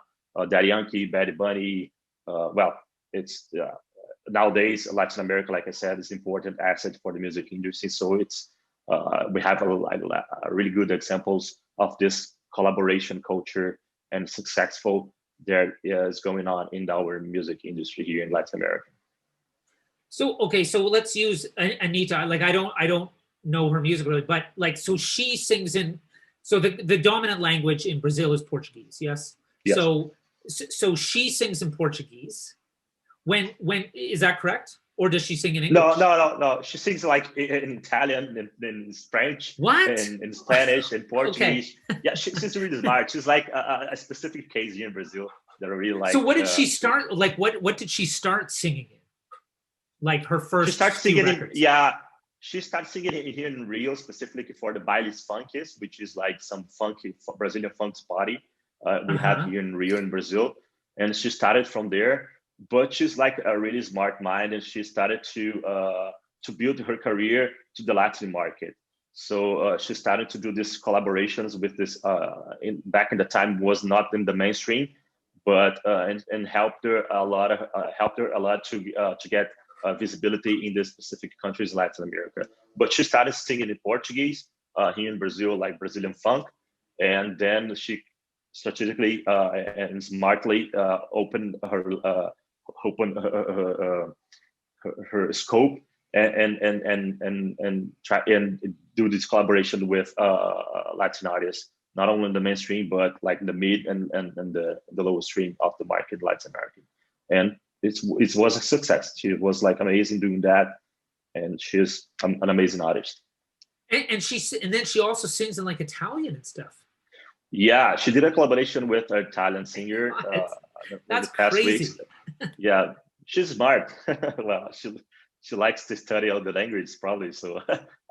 Daddy Yankee, Bad Bunny. Well, it's nowadays Latin America, like I said, is an important asset for the music industry. So it's we have a really good examples of this collaboration culture and successful there is going on in our music industry here in Latin America. So okay, so let's use Anitta. Like I don't know her music really, but like so she sings in. So the dominant language in Brazil is Portuguese. Yes. Yes. So she sings in Portuguese. When is that correct? Or does she sing in English? No. She sings like in Italian, in French, what? In Spanish, in Portuguese. Okay. Yeah, she's really smart. She's like a specific case here in Brazil that I really like. So what did she start? Like what did she start singing in? Like her first. She started singing. Records. She started singing here in Rio, specifically for the Bailes Funkies, which is like some funky Brazilian funk party we have here in Rio in Brazil. And she started from there. But she's like a really smart mind, and she started to build her career to the Latin market. So she started to do these collaborations with this. Back in the time was not in the mainstream, but and helped her a lot to get visibility in the specific countries in Latin America. But she started singing in Portuguese here in Brazil, like Brazilian funk, and then she strategically and smartly opened her scope and try and do this collaboration with Latin artists, not only in the mainstream but like in the mid and the lower stream of the market, Latin American. And it was a success. She was like amazing doing that, and she's an amazing artist. And then she also sings in like Italian and stuff. Yeah, she did a collaboration with an Italian singer. That's crazy. Yeah, she's smart. Well, she likes to study all the languages probably. So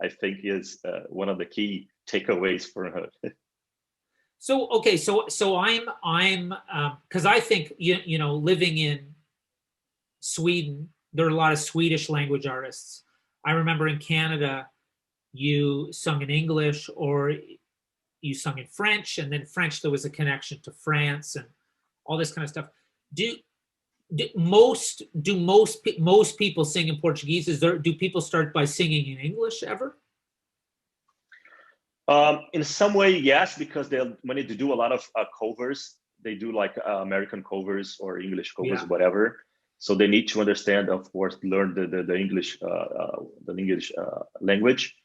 I think is one of the key takeaways for her. So okay, so I'm because I think you know living in Sweden, there are a lot of Swedish language artists. I remember in Canada, you sung in English or you sung in French, and then French there was a connection to France and all this kind of stuff. Do most people sing in Portuguese? Do people start by singing in English ever? In some way, yes, because when they do a lot of covers, they do like American covers or English covers, whatever. So they need to understand, of course, learn the English language.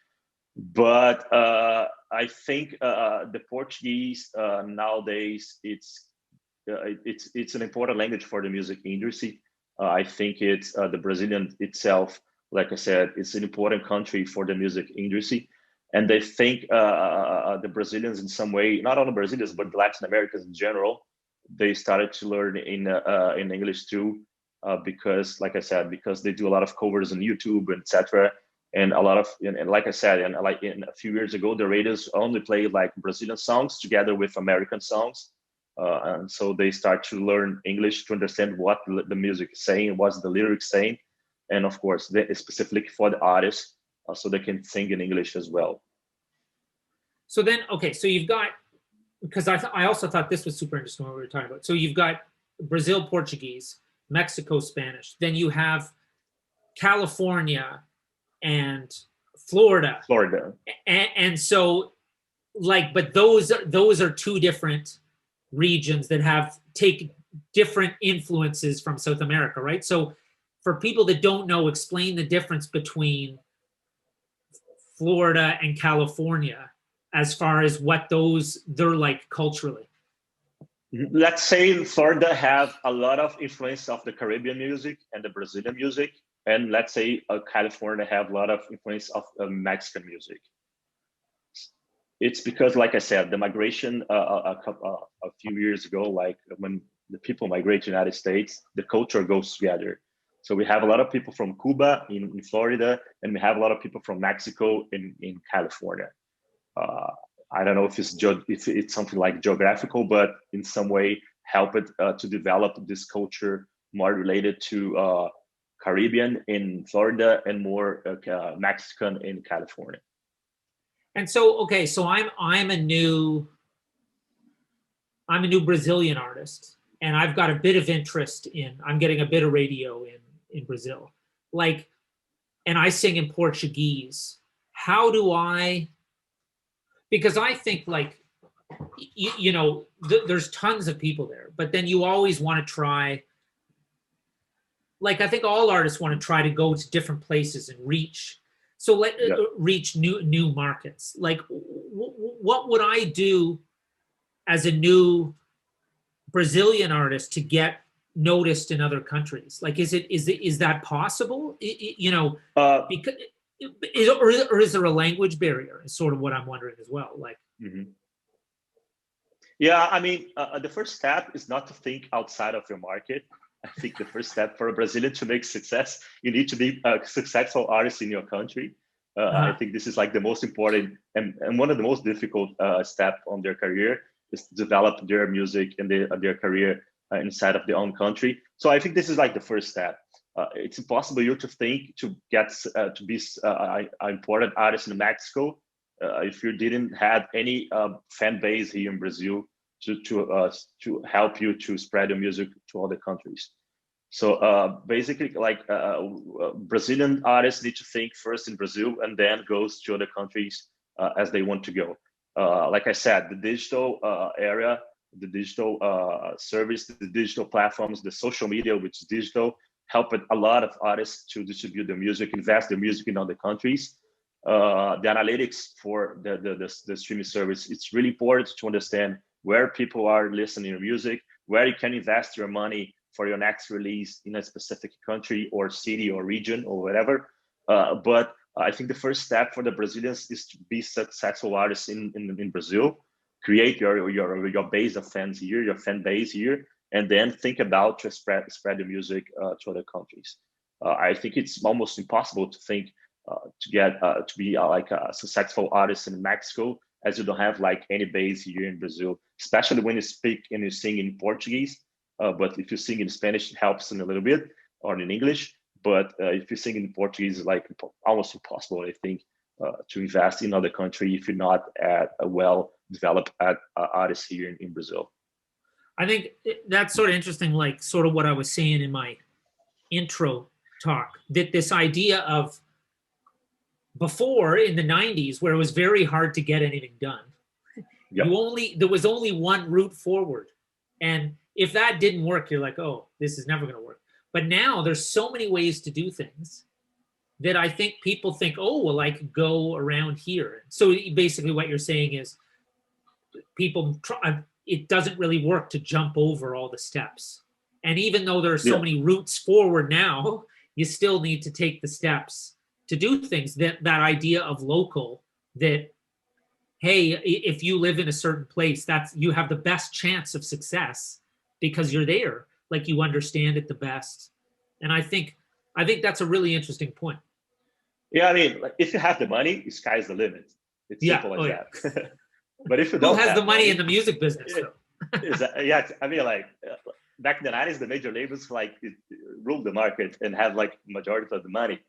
But I think the Portuguese nowadays it's an important language for the music industry. I think it's the Brazilian itself, like I said, it's an important country for the music industry. And they think the Brazilians in some way, not only Brazilians, but Latin Americans in general, they started to learn in English too, because, like I said, because they do a lot of covers on YouTube, etc. And a lot of, and like I said, and like in a few years ago, the radios only played like Brazilian songs together with American songs. And so they start to learn English to understand what the music is saying, what's the lyrics saying. And of course, specifically for the artists, so they can sing in English as well. So then, okay, so you've got, because I also thought this was super interesting what we were talking about. So you've got Brazil Portuguese, Mexico Spanish, then you have California and Florida. And so like, but those are two different regions that take different influences from South America, right? So for people that don't know, explain the difference between Florida and California as far as what they're like culturally. Let's say Florida have a lot of influence of the Caribbean music and the Brazilian music. And let's say California have a lot of influence of Mexican music. It's because, like I said, the migration a few years ago, like when the people migrate to the United States, the culture goes together. So we have a lot of people from Cuba in Florida, and we have a lot of people from Mexico in California. I don't know if it's something like geographical, but in some way help it to develop this culture more related to Caribbean in Florida and more Mexican in California. And so, okay, so I'm a new Brazilian artist, and I've got a bit of interest I'm getting a bit of radio in Brazil, like, and I sing in Portuguese. How do I? Because I think, like, there's tons of people there, but then you always want to try. Like, I think all artists want to try to go to different places and reach. So reach new markets. Like, what would I do as a new Brazilian artist to get noticed in other countries? Like, is that possible? Because or is there a language barrier? Is sort of what I'm wondering as well. Like, yeah, I mean, the first step is not to think outside of your market. I think the first step for a Brazilian to make success, you need to be a successful artist in your country. I think this is like the most important and one of the most difficult steps on their career is to develop their music and their career inside of their own country. So I think this is like the first step. It's impossible you to think to get to be an important artist in Mexico if you didn't have any fan base here in Brazil to help you to spread your music to other countries. So basically, like Brazilian artists need to think first in Brazil and then goes to other countries as they want to go. Like I said, the digital area, the digital service, the digital platforms, the social media, which is digital, helped a lot of artists to distribute their music, invest their music in other countries. The analytics for the streaming service, it's really important to understand where people are listening to music, where you can invest your money for your next release in a specific country or city or region or whatever. But I think the first step for the Brazilians is to be successful artists in Brazil, create your base of fans here, your fan base here, and then think about to spread the music to other countries. I think it's almost impossible to think to be like a successful artist in Mexico, as you don't have like any base here in Brazil, especially when you speak and you sing in Portuguese. But if you sing in Spanish, it helps in a little bit, or in English. But if you sing in Portuguese, it's like almost impossible, I think, to invest in other country if you're not a well-developed artist here in Brazil. I think that's sort of interesting, like sort of what I was saying in my intro talk, that this idea of before in the 90s where it was very hard to get anything done. Yep. There was only one route forward. And if that didn't work, you're like, oh, this is never going to work. But now there's so many ways to do things that I think people think, oh, well, I could go around here. So basically what you're saying is people try, it doesn't really work to jump over all the steps. And even though there are so many routes forward now, you still need to take the steps to do things. That idea of local, that, hey, if you live in a certain place, you have the best chance of success because you're there, like you understand it the best. And I think that's a really interesting point. Yeah, I mean, like, if you have the money, the sky's the limit. It's simple as that. But if you don't, who has the money in the music business? Yeah, I mean, like back in the 90s, the major labels like ruled the market and had like majority of the money.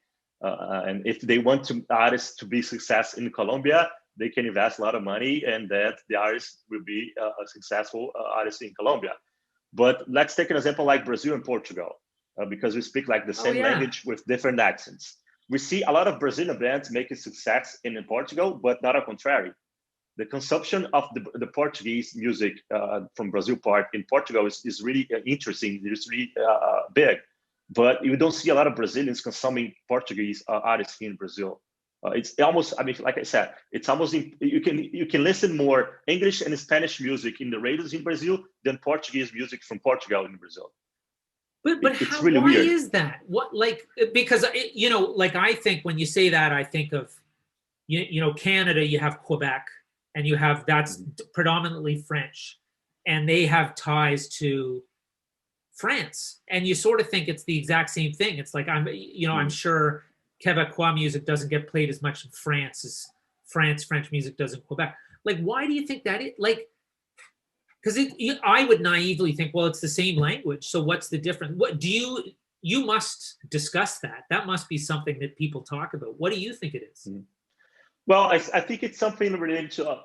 And if they want artists to be success in Colombia, they can invest a lot of money, and that the artist will be a successful artist in Colombia. But let's take an example like Brazil and Portugal, because we speak like the same language with different accents. We see a lot of Brazilian bands making success in Portugal, but not on contrary. The consumption of the Portuguese music from Brazil part in Portugal is really interesting. It's really big, but you don't see a lot of Brazilians consuming Portuguese artists here in Brazil. It's almost, I mean, like I said, it's almost, you can listen more English and Spanish music in the radios in Brazil than Portuguese music from Portugal in Brazil. But it's really why weird. is that? What, like, because, like I think when you say that, I think of, Canada, you have Quebec, and you have, that's predominantly French, and they have ties to France, and you sort of think it's the exact same thing. It's like, I'm sure Quebecois music doesn't get played as much in France as French music does in Quebec. Like, why do you think that is? Like, because I would naively think, well, it's the same language, so what's the difference? What do you must discuss that. That must be something that people talk about. What do you think it is? Well, I think it's something related to,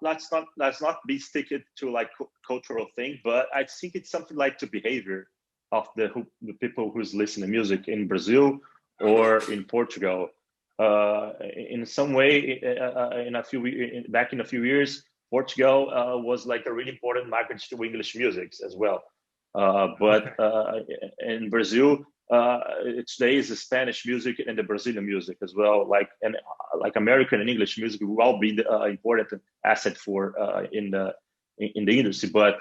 let's not be sticking to like cultural thing, but I think it's something like the behavior of the people who's listening to music in Brazil or in Portugal. In some way, back in a few years, Portugal was like a really important market to English music as well. But in Brazil, today is the Spanish music and the Brazilian music as well. Like American and English music will all be the important asset for in the industry. But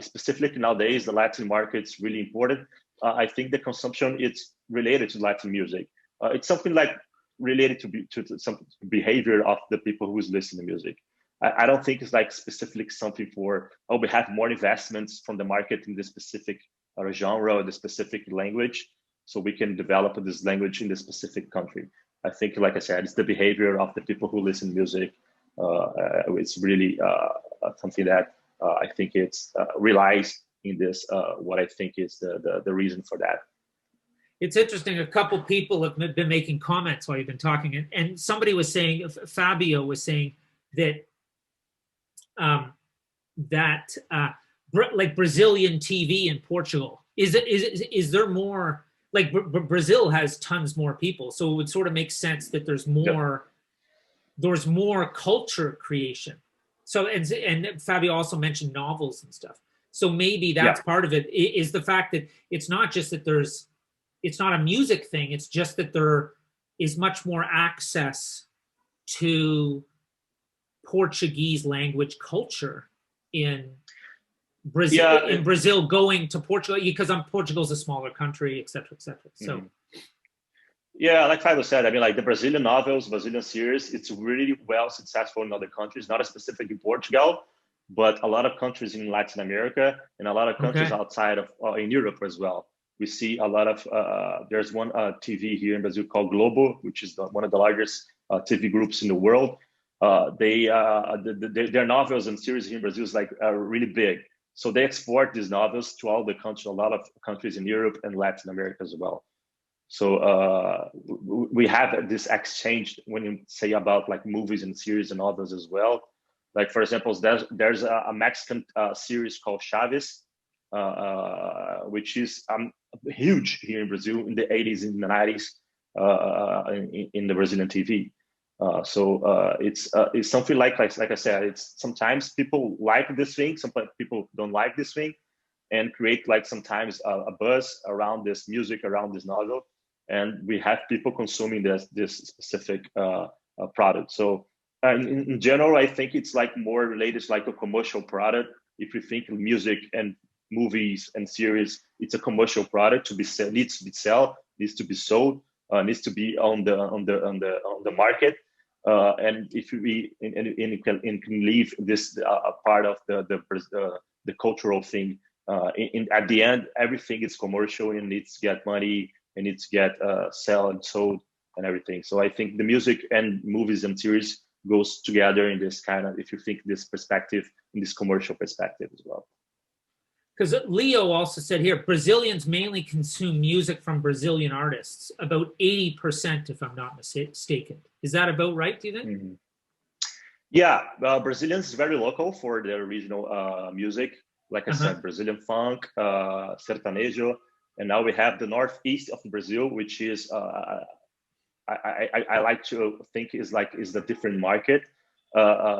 specifically nowadays, the Latin market is really important. I think the consumption is related to Latin music. It's something like related to some behavior of the people who's listening to music. I don't think it's like specifically something for, we have more investments from the market in the specific genre or the specific language, so we can develop this language in the specific country. I think, like I said, it's the behavior of the people who listen to music. It's really something that I think it's relies in this, what I think is the reason for that. It's interesting. A couple people have been making comments while you've been talking, and somebody was saying, Fabio was saying that like Brazilian TV in Portugal, is there more, like Brazil has tons more people, so it would sort of make sense that there's more culture creation. So and Fabio also mentioned novels and stuff, so maybe that's part of it, is the fact that it's not just that it's not a music thing, it's just that there is much more access to Portuguese language culture in Brazil. In Brazil, going to Portugal, because Portugal's a smaller country, etc., etc. So, like Fabio said, I mean, like the Brazilian novels, Brazilian series, it's really well successful in other countries, not specifically in Portugal, but a lot of countries in Latin America and a lot of countries outside of in Europe as well. We see a lot of there's one TV here in Brazil called Globo, which is one of the largest TV groups in the world. Their novels and series here in Brazil is like really big, so they export these novels to all the countries, a lot of countries in Europe and Latin America as well. So we have this exchange when you say about like movies and series and novels as well. Like for example, there's a Mexican series called Chaves, which is huge here in Brazil in the 80s and the 90s in the Brazilian TV. So it's something like I said, it's sometimes people like this thing, sometimes people don't like this thing, and create like sometimes a buzz around this music, around this novel, and we have people consuming this specific product. So in general, I think it's like more related to like a commercial product. If you think music and movies and series, it's a commercial product to be needs to be sold, needs to be on the market. And if you can leave this part of the cultural thing, at the end, everything is commercial and needs to get money and needs to get sell and sold and everything. So I think the music and movies and series goes together in this kind of, if you think this perspective, in this commercial perspective as well. Because Leo also said here, Brazilians mainly consume music from Brazilian artists, about 80%, if I'm not mistaken. Is that about right, do you think? Mm-hmm. Yeah, Brazilians is very local for their regional music. Like I said, Brazilian funk, sertanejo, and now we have the northeast of Brazil, which is I like to think is the different market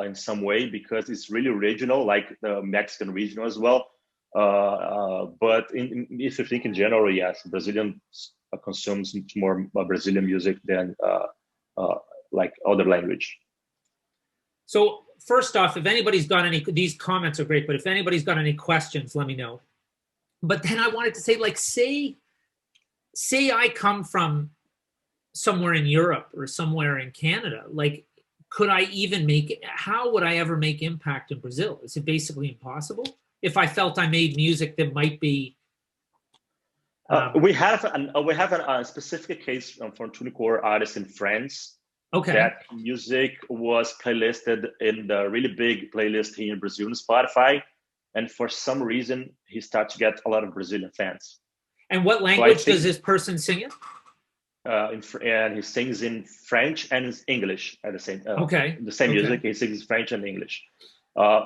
in some way, because it's really regional, like the Mexican region as well. But if you think in general, yes, Brazilian consumes more Brazilian music than like other language. So first off, if anybody's got any, these comments are great, but if anybody's got any questions, let me know. But then I wanted to say, like, say I come from somewhere in Europe or somewhere in Canada, like, could I even how would I ever make impact in Brazil? Is it basically impossible? if I felt I made music that might be. We have a specific case from TuneCore artists in France. Okay. That music was playlisted in the really big playlist here in Brazil on Spotify, and for some reason he started to get a lot of Brazilian fans. And what language does this person sing in? And he sings in French and English at the same. The same Okay. music. He sings French and English.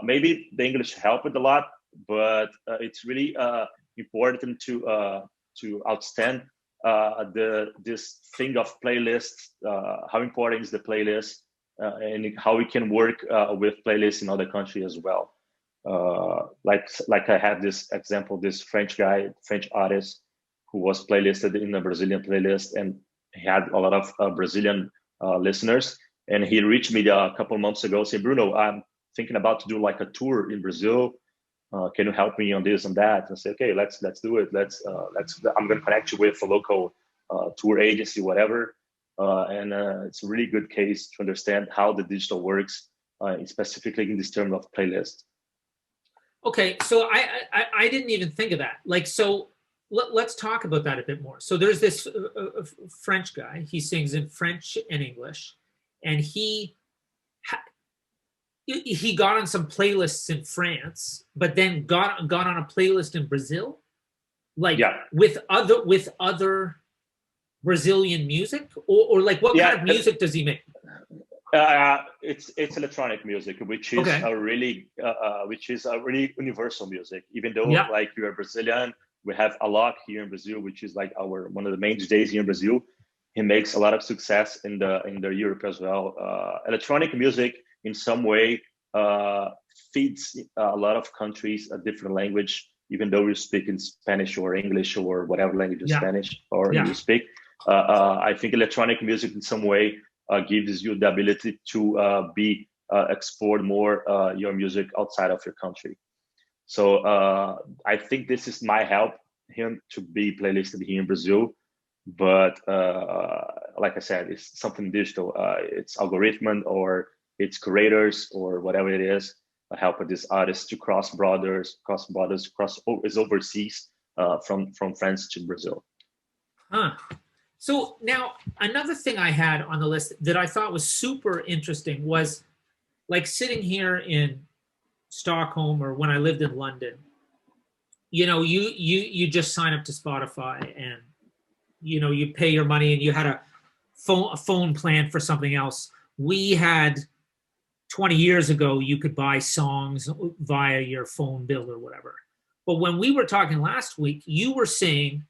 Maybe the English helped a lot, but it's really important to outstand this thing of playlists. How important is the playlist, and how we can work with playlists in other countries as well. Like I had this example, this French artist who was playlisted in a Brazilian playlist, and he had a lot of Brazilian listeners. And he reached me a couple of months ago saying, Bruno, I'm thinking about to do like a tour in Brazil. Can you help me on this and that? And I say, okay, let's do it. I'm going to connect you with a local tour agency, whatever. And it's a really good case to understand how the digital works, specifically in this term of playlist. Okay, so I didn't even think of that. Like, so let's talk about that a bit more. So there's this French guy. He sings in French and English, and he got on some playlists in France, but then got on a playlist in Brazil, like with other Brazilian music, or like what kind of music does he make? It's electronic music, which is a really universal music. Even though like you're Brazilian, we have a lot here in Brazil, which is like one of the main DJs here in Brazil. He makes a lot of success in the Europe as well. Electronic music in some way feeds a lot of countries a different language, even though you speak in Spanish or English or whatever language is Spanish or you speak. I think electronic music in some way gives you the ability to export more your music outside of your country. So I think this is my help him to be playlisted here in Brazil. But like I said, it's something digital. It's algorithm or it's curators or whatever it is, help this artist to cross borders, is overseas from France to Brazil. So now another thing I had on the list that I thought was super interesting was like sitting here in Stockholm or when I lived in London, you just sign up to Spotify and you pay your money and you had a phone plan for something else. We had 20 years ago, you could buy songs via your phone bill or whatever. But when we were talking last week, you were saying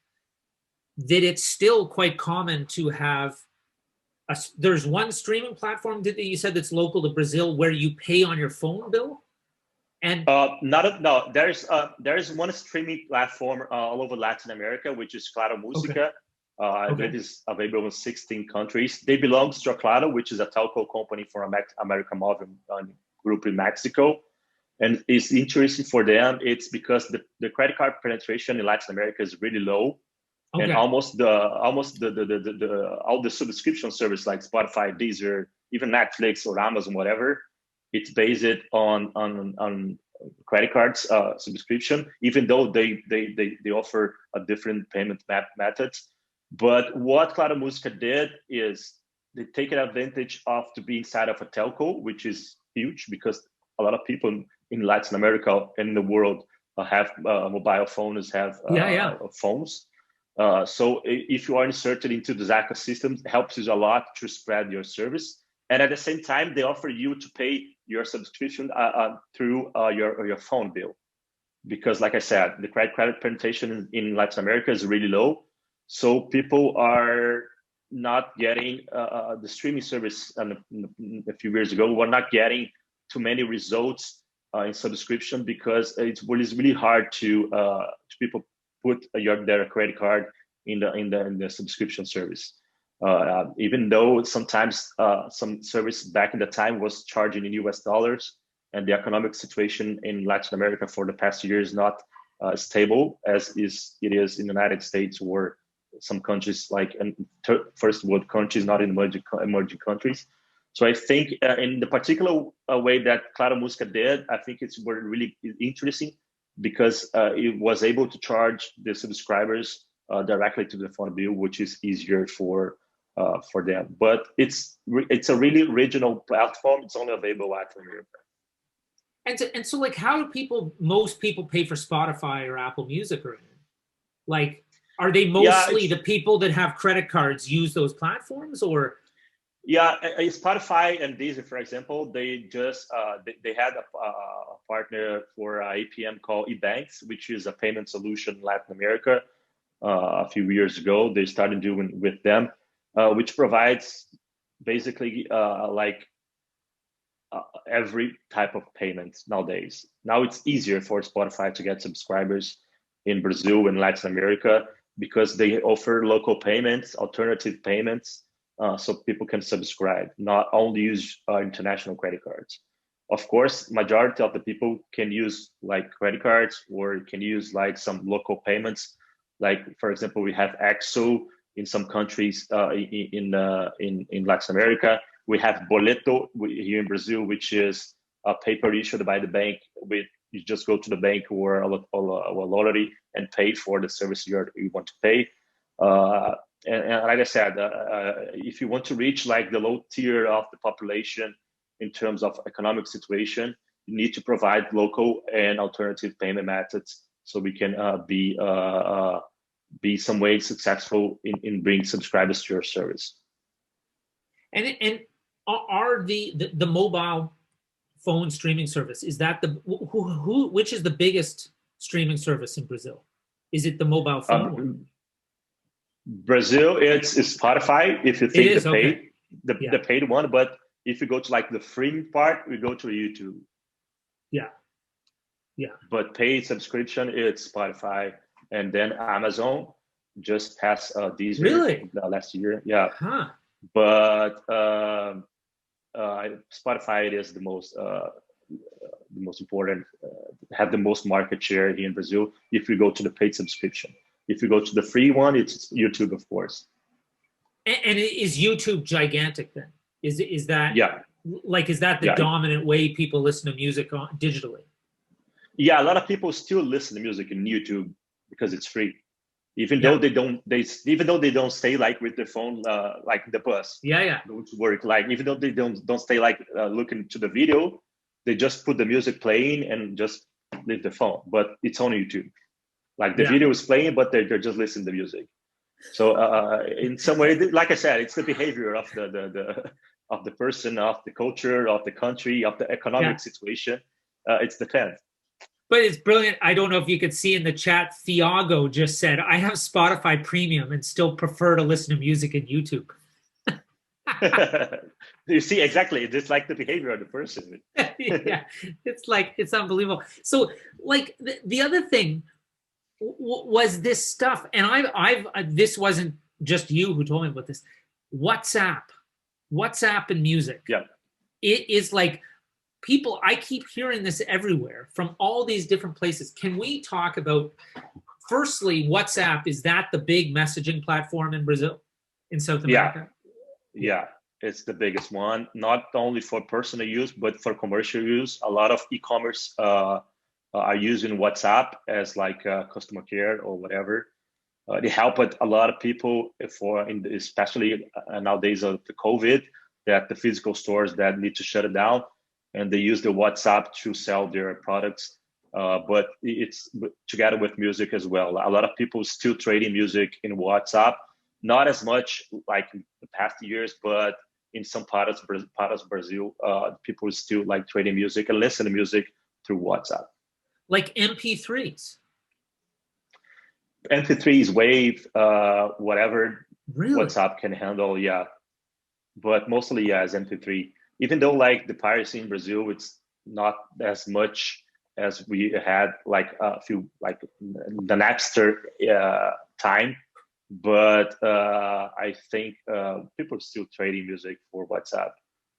that it's still quite common to have there's one streaming platform that you said that's local to Brazil where you pay on your phone bill? And no, there's one streaming platform all over Latin America, which is Claro Música. I believe it's available in 16 countries. They belong to Claro, which is a telco company for American Mobile group in Mexico. And it's interesting for them. It's because the credit card penetration in Latin America is really low. And almost all the subscription service like Spotify, Deezer, even Netflix or Amazon, whatever, it's based on credit cards subscription, even though they offer a different payment methods. But what Claro Música did is they take advantage of to be inside of a telco, which is huge because a lot of people in Latin America and in the world have mobile phones, have phones. So if you are inserted into the ecosystem, it helps you a lot to spread your service. And at the same time, they offer you to pay your subscription through your phone bill. Because like I said, the credit penetration in Latin America is really low. So people are not getting the streaming service a few years ago. We're not getting too many results in subscription because it's really hard to people put their credit card in the subscription service. Even though sometimes some service back in the time was charging in US dollars, and the economic situation in Latin America for the past year is not stable as it is in the United States or some countries like first world countries, not in emerging countries. So I think in the particular way that Claro Música did, I think it's really interesting because it was able to charge the subscribers directly to the phone bill, which is easier for them. But it's a really regional platform. It's only available in Latin America. And so like, how do most people pay for Spotify or Apple Music or anything? Like, are they mostly the people that have credit cards use those platforms, or? Yeah, Spotify and Deezer, for example, they just they had a partner for APM called eBanks, which is a payment solution in Latin America. A few years ago, they started doing with them, which provides basically every type of payment nowadays. Now it's easier for Spotify to get subscribers in Brazil and Latin America because they offer local payments, alternative payments, so people can subscribe, not only use international credit cards. Of course, majority of the people can use like credit cards or can use like some local payments. Like, for example, we have XO in some countries in Latin America. We have Boleto here in Brazil, which is a paper issued by the bank. You just go to the bank or a lottery and pay for the service you want to pay. And like I said, if you want to reach like the low tier of the population in terms of economic situation, you need to provide local and alternative payment methods so we can be some way successful in bringing subscribers to your service. And are the mobile phone streaming service, is that which is the biggest streaming service in Brazil? Is it the mobile phone one? Brazil, it's Spotify. If you think the paid one, but if you go to like the free part, we go to YouTube. Yeah. But paid subscription, it's Spotify, and then Amazon just passed these last year. Yeah. Huh. But Spotify is the most important, have the most market share here in Brazil. If you go to the paid subscription, if you go to the free one, it's YouTube, of course. And is YouTube gigantic then? Is that is that the dominant way people listen to music digitally? Yeah, a lot of people still listen to music in YouTube because it's free. Even though they don't stay like with their phone like the bus. Go to work, like even though they don't stay like looking to the video, they just put the music playing and just leave the phone. But it's on YouTube. Like the video is playing, but they're just listening to the music. So in some way, like I said, it's the behavior of the person, of the culture, of the country, of the economic situation. It's depends. But it's brilliant. I don't know if you could see in the chat, Thiago just said, I have Spotify Premium and still prefer to listen to music in YouTube. You see, exactly. It's like the behavior of the person. Yeah, it's unbelievable. So like the other thing was this stuff, and I've this wasn't just you who told me about this. WhatsApp and music. Yeah. It is like, people, I keep hearing this everywhere from all these different places. Can we talk about, firstly, WhatsApp? Is that the big messaging platform in Brazil, in South America? Yeah, it's the biggest one, not only for personal use, but for commercial use. A lot of e-commerce are using WhatsApp as like customer care or whatever. They help a lot of people especially nowadays of the COVID, that the physical stores that need to shut it down, and they use the WhatsApp to sell their products. But it's together with music as well. A lot of people still trading music in WhatsApp, not as much like in the past years, but in some parts of Brazil, people still like trading music and listen to music through WhatsApp. Like MP3s. MP3s, Wave, whatever Really? WhatsApp can handle, yeah. But mostly, as MP3. Even though like the piracy in Brazil, it's not as much as we had like a few, like the Napster time. But I think people are still trading music for WhatsApp.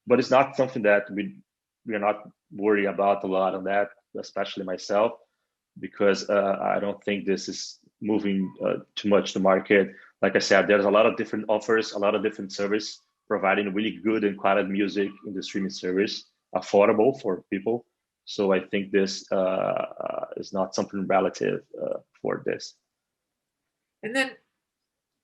But it's not something that we're not worried about a lot on that, especially myself, because I don't think this is moving too much the market. Like I said, there's a lot of different offers, a lot of different service providing really good and quality music in the streaming service, affordable for people. So I think this is not something relative for this. And then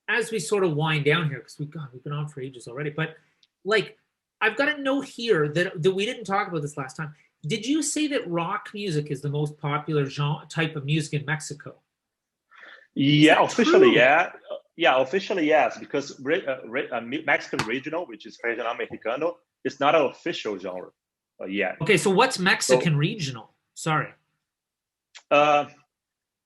as we sort of wind down here, because we've been on for ages already, but like I've got a note here that we didn't talk about this last time. Did you say that rock music is the most popular genre type of music in Mexico? Yeah, officially, true? yeah. Yeah, officially, yes, because Mexican regional, which is regional mexicano, is not an official genre yet. Okay, so what's Mexican regional? Sorry.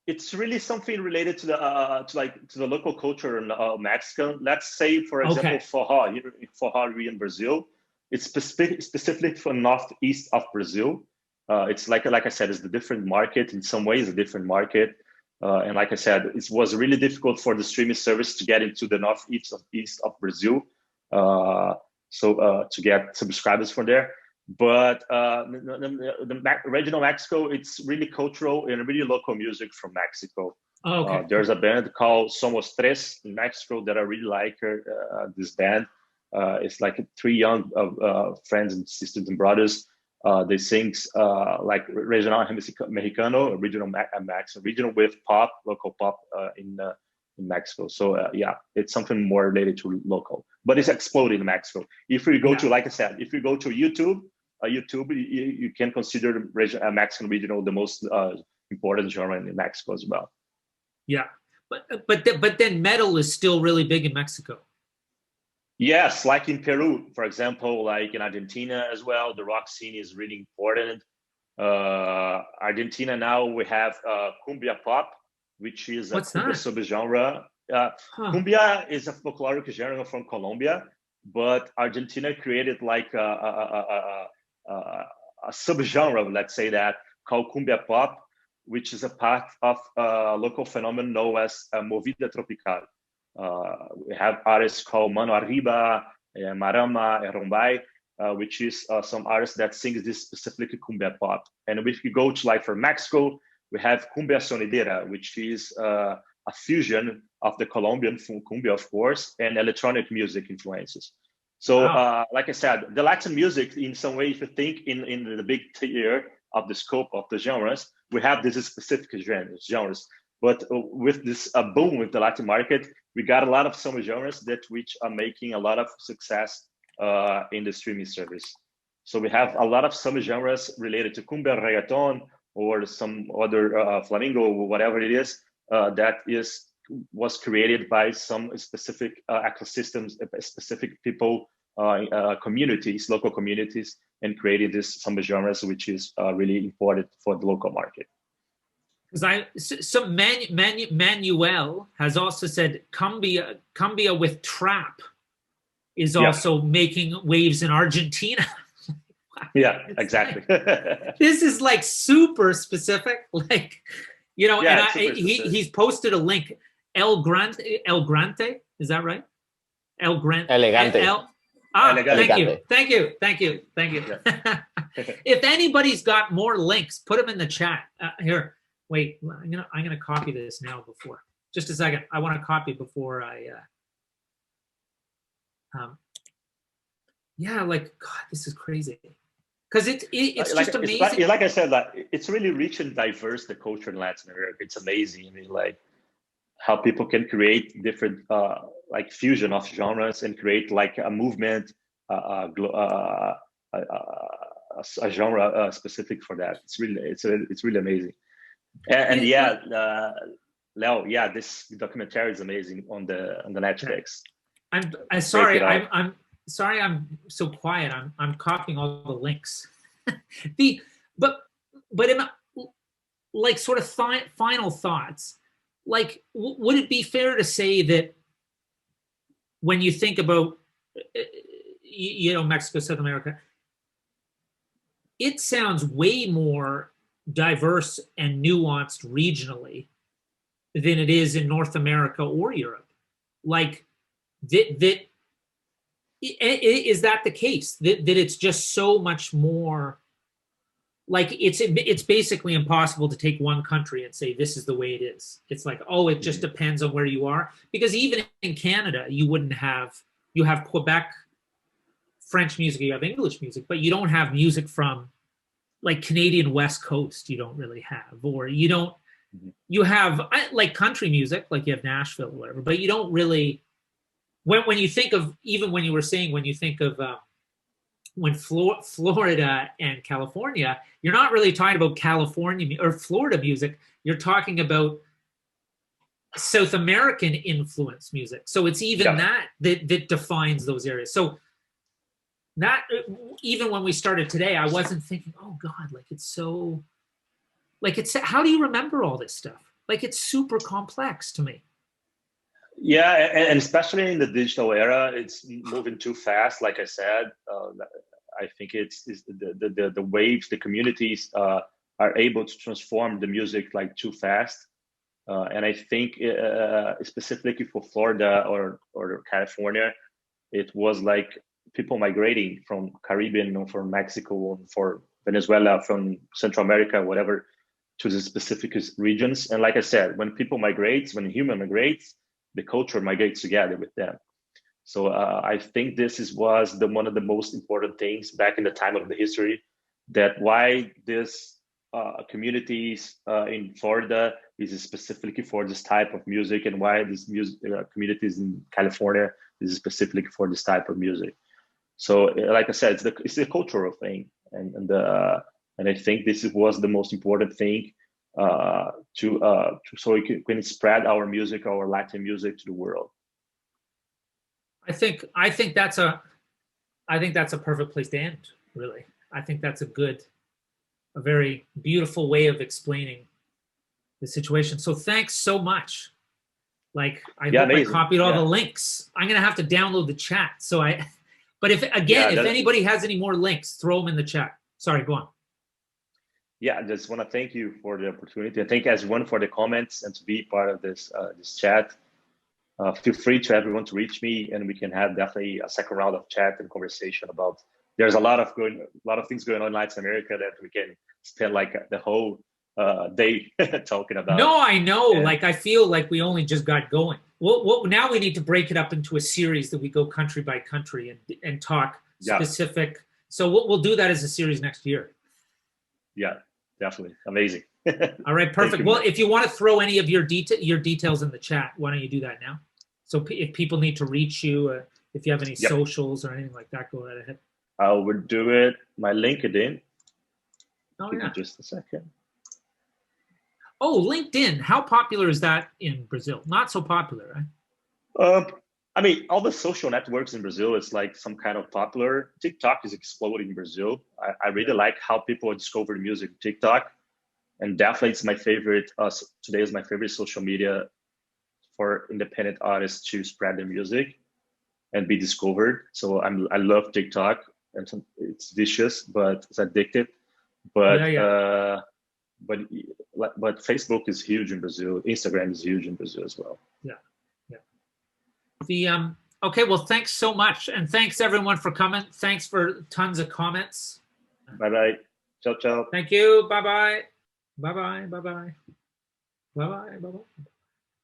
It's really something related to the local culture in Mexico. Let's say, for example, forró in Brazil. It's specifically for northeast of Brazil. It's like I said, it's a different market in some ways, a different market. And like I said, it was really difficult for the streaming service to get into the northeast of Brazil, to get subscribers from there. But the regional Mexico, it's really cultural and really local music from Mexico. Okay. There's a band called Somos Tres in Mexico that I really like. This band, it's like three young friends and sisters and brothers. They sing like regional mexicano, regional regional with pop, local pop in Mexico. So yeah, it's something more related to local, but it's exploding in Mexico. If we go to, like I said, if you go to YouTube, you can consider Mexican regional the most important genre in Mexico as well. Yeah, but then metal is still really big in Mexico. Yes, like in Peru, for example, like in Argentina as well, the rock scene is really important. Argentina now we have cumbia pop, which is a cumbia subgenre. Cumbia is a folkloric genre from Colombia, but Argentina created like a subgenre, let's say that, called cumbia pop, which is a part of a local phenomenon known as movida tropical. We have artists called Mano Arriba, Marama, Rombay, which is some artists that sing this specific cumbia pop. And if you go to like for Mexico, we have cumbia sonidera, which is a fusion of the Colombian cumbia, of course, and electronic music influences. So, like I said, the Latin music, in some way, if you think in the big tier of the scope of the genres, we have this specific genres. But with this boom with the Latin market, we got a lot of summer genres which are making a lot of success in the streaming service. So we have a lot of summer genres related to cumbia, reggaeton, or some other flamenco, whatever it is, that was created by some specific ecosystems, specific people, communities, local communities, and created this summer genres, which is really important for the local market. Because Manuel has also said cumbia with trap is also making waves in Argentina. Yeah, exactly. This is like super specific, like, you know. Yeah, and he's posted a link. El Grande, is that right? El Grande. Elegante. Thank you. Yeah. If anybody's got more links, put them in the chat. Here, wait. I'm gonna copy this now. Before, just a second. I want to copy before I. Yeah, like God, this is crazy. Because it's like, just amazing. Like I said, like, it's really rich and diverse, the culture in Latin America. It's amazing. I mean, like how people can create different like fusion of genres and create like a movement, a genre specific for that. It's really amazing. And yeah, Leo, yeah, this documentary is amazing on the Netflix. I'm sorry. I'm sorry I'm so quiet. I'm copying all the links. But in like sort of final thoughts, like would it be fair to say that when you think about Mexico, South America, it sounds way more diverse and nuanced regionally than it is in North America or Europe? Like that is that the case, that it's just so much more like it's basically impossible to take one country and say this is the way it is. It's like, oh, it just depends on where you are, because even in Canada you have Quebec French music, you have English music, but you don't have music from like Canadian West Coast, you don't really have, or you don't, Mhm. you have like country music, like you have Nashville or whatever, but you don't really, when you think of, even when you were saying, when you think of when Florida and California, you're not really talking about California or Florida music, you're talking about South American influence music. So it's even that defines those areas. So that, even when we started today, I wasn't thinking, oh God, like it's so, like it's, how do you remember all this stuff? Like it's super complex to me. Yeah, and especially in the digital era, it's moving too fast. Like I said, I think it's the waves, the communities are able to transform the music like too fast. And I think specifically for Florida or California, it was like people migrating from Caribbean or from Mexico, for Venezuela, from Central America, whatever, to the specific regions. And like I said, when people migrate, when human migrates, the culture migrates together with them. So I think was one of the most important things back in the time of the history, that why this communities in Florida is specifically for this type of music, and why this music communities in California is specifically for this type of music. So, like I said, it's a cultural thing, and I think this was the most important thing so we can spread our music, our Latin music, to the world. I think that's a perfect place to end. Really, I think that's a very beautiful way of explaining the situation. So thanks so much. Like I hope amazing. I copied all the links. I'm gonna have to download the chat. But if anybody has any more links, throw them in the chat. Sorry, go on. Yeah, I just want to thank you for the opportunity. I thank everyone for the comments and to be part of this chat. Feel free to everyone to reach me, and we can have definitely a second round of chat and conversation about. There's a lot of things going on in Latin America that we can spend like the whole day talking about. No, I know. Like I feel like we only just got going. Well, now we need to break it up into a series that we go country by country and talk specific. So we'll do that as a series next year. Yeah, definitely. Amazing. All right, perfect. Well, if you want to throw any of your details in the chat, why don't you do that now? So if people need to reach you, if you have any socials or anything like that, go right ahead. I will do it. My LinkedIn. Oh, Give me just a second. Oh, LinkedIn. How popular is that in Brazil? Not so popular, right? I mean, all the social networks in Brazil is like some kind of popular. TikTok is exploding in Brazil. I really like how people discover music on TikTok. And definitely it's my favorite, today is my favorite social media for independent artists to spread their music and be discovered. So I love TikTok, and it's vicious, but it's addictive. But but Facebook is huge in Brazil. Instagram is huge in Brazil as well. Yeah. Okay, well, thanks so much. And thanks everyone for coming. Thanks for tons of comments. Bye-bye. Ciao, ciao. Thank you. Bye-bye. Bye-bye. Bye-bye. Bye-bye. Bye-bye.